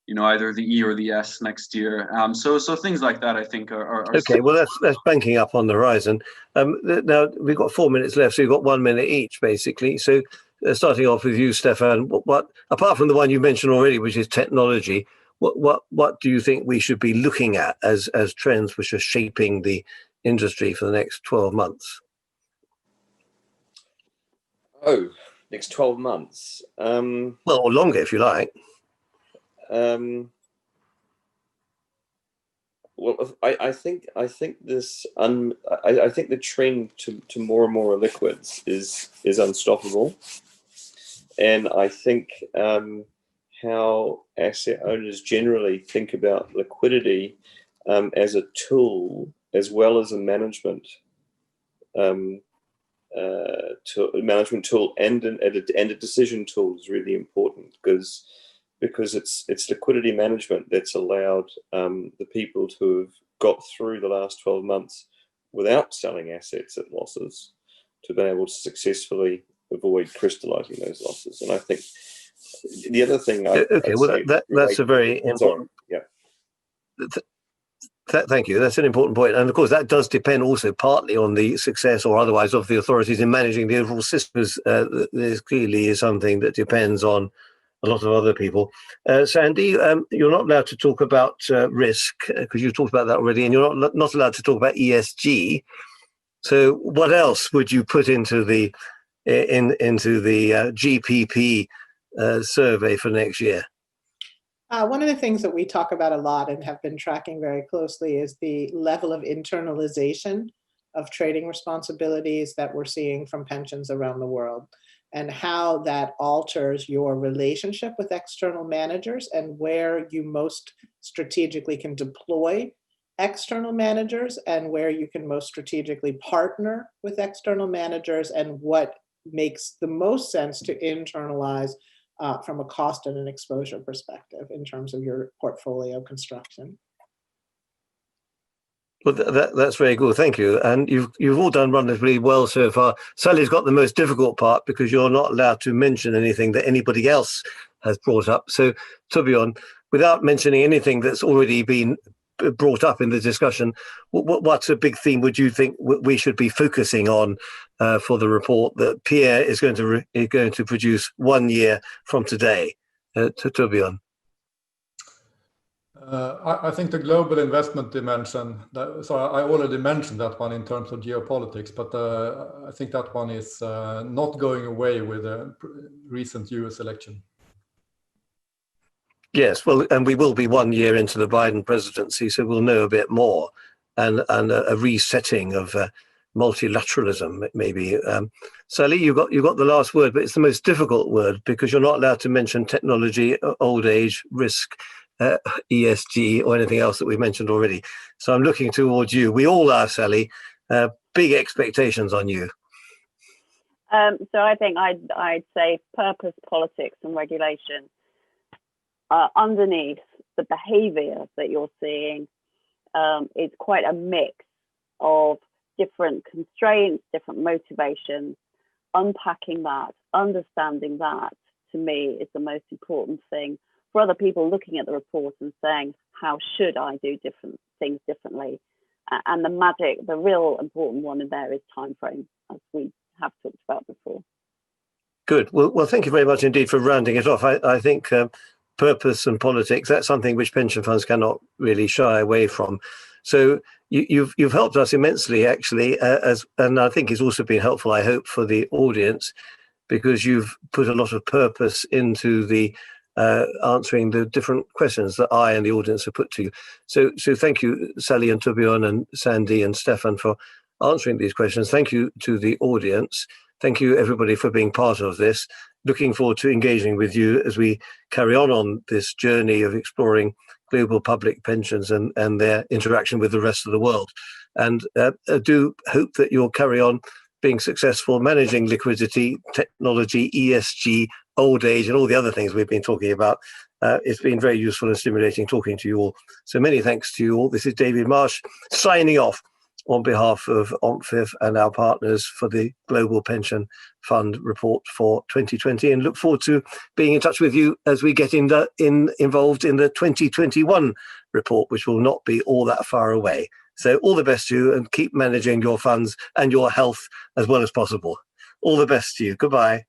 either the E or the S next year. So things like that, I think, are okay. Well, that's banking up on the horizon. Now we've got 4 minutes left, so you've got 1 minute each, basically. So starting off with you, Stefan, what apart from the one you mentioned already, which is technology, what do you think we should be looking at as trends which are shaping the industry for the next 12 months? Oh, next 12 months. Well, or longer if you like. Well, I think this I think the trend to more and more liquids is unstoppable, and I think how asset owners generally think about liquidity as a tool as well as a management tool and a decision tool is really important, because it's liquidity management that's allowed the people who have got through the last 12 months without selling assets at losses to be able to successfully avoid crystallizing those losses. And I think the other thing that's a very important. Yeah. Thank you. That's an important point. And of course, that does depend also partly on the success or otherwise of the authorities in managing the overall system. This clearly is something that depends on a lot of other people. Sandy, you're not allowed to talk about risk because you talked about that already, and you're not allowed to talk about ESG. So what else would you put into the GPP survey for next year? One of the things that we talk about a lot and have been tracking very closely is the level of internalization of trading responsibilities that we're seeing from pensions around the world, and how that alters your relationship with external managers and where you most strategically can deploy external managers and where you can most strategically partner with external managers, and what makes the most sense to internalize from a cost and an exposure perspective in terms of your portfolio construction. Well, that's very good. Thank you. And you've all done really well so far. Sally's got the most difficult part because you're not allowed to mention anything that anybody else has brought up. So, Torbjørn, without mentioning anything that's already been brought up in the discussion, what's a big theme would you think we should be focusing on for the report that Pierre is going to produce 1 year from today? Torbjørn. I think the global investment dimension, so I already mentioned that one in terms of geopolitics, but I think that one is not going away with the recent US election. Yes, well, and we will be 1 year into the Biden presidency, so we'll know a bit more, and a resetting of multilateralism, maybe. Sally, you got the last word, but it's the most difficult word because you're not allowed to mention technology, old age, risk, ESG, or anything else that we've mentioned already. So I'm looking towards you. We all are, Sally. Big expectations on you. So I think I'd say purpose, politics, and regulation. Underneath the behavior that you're seeing, it's quite a mix of different constraints, different motivations, unpacking that, understanding that, to me, is the most important thing for other people looking at the report and saying, how should I do different things differently? And the real important one in there is time frame, as we have talked about before. Good. Well, thank you very much indeed for rounding it off. I think purpose and politics, that's something which pension funds cannot really shy away from. So you've helped us immensely, actually, and I think it's also been helpful, I hope, for the audience, because you've put a lot of purpose into the answering the different questions that I and the audience have put to you. So thank you, Sally and Torbjörn and Sandy and Stefan, for answering these questions. Thank you to the audience. Thank you, everybody, for being part of this. Looking forward to engaging with you as we carry on this journey of exploring global public pensions and their interaction with the rest of the world. And I do hope that you'll carry on being successful, managing liquidity, technology, ESG, old age, and all the other things we've been talking about. It's been very useful and stimulating talking to you all. So many thanks to you all. This is David Marsh signing off on behalf of OMFIF and our partners for the Global Pension Fund report for 2020, and look forward to being in touch with you as we get involved in the 2021 report, which will not be all that far away. So all the best to you, and keep managing your funds and your health as well as possible. All the best to you. Goodbye.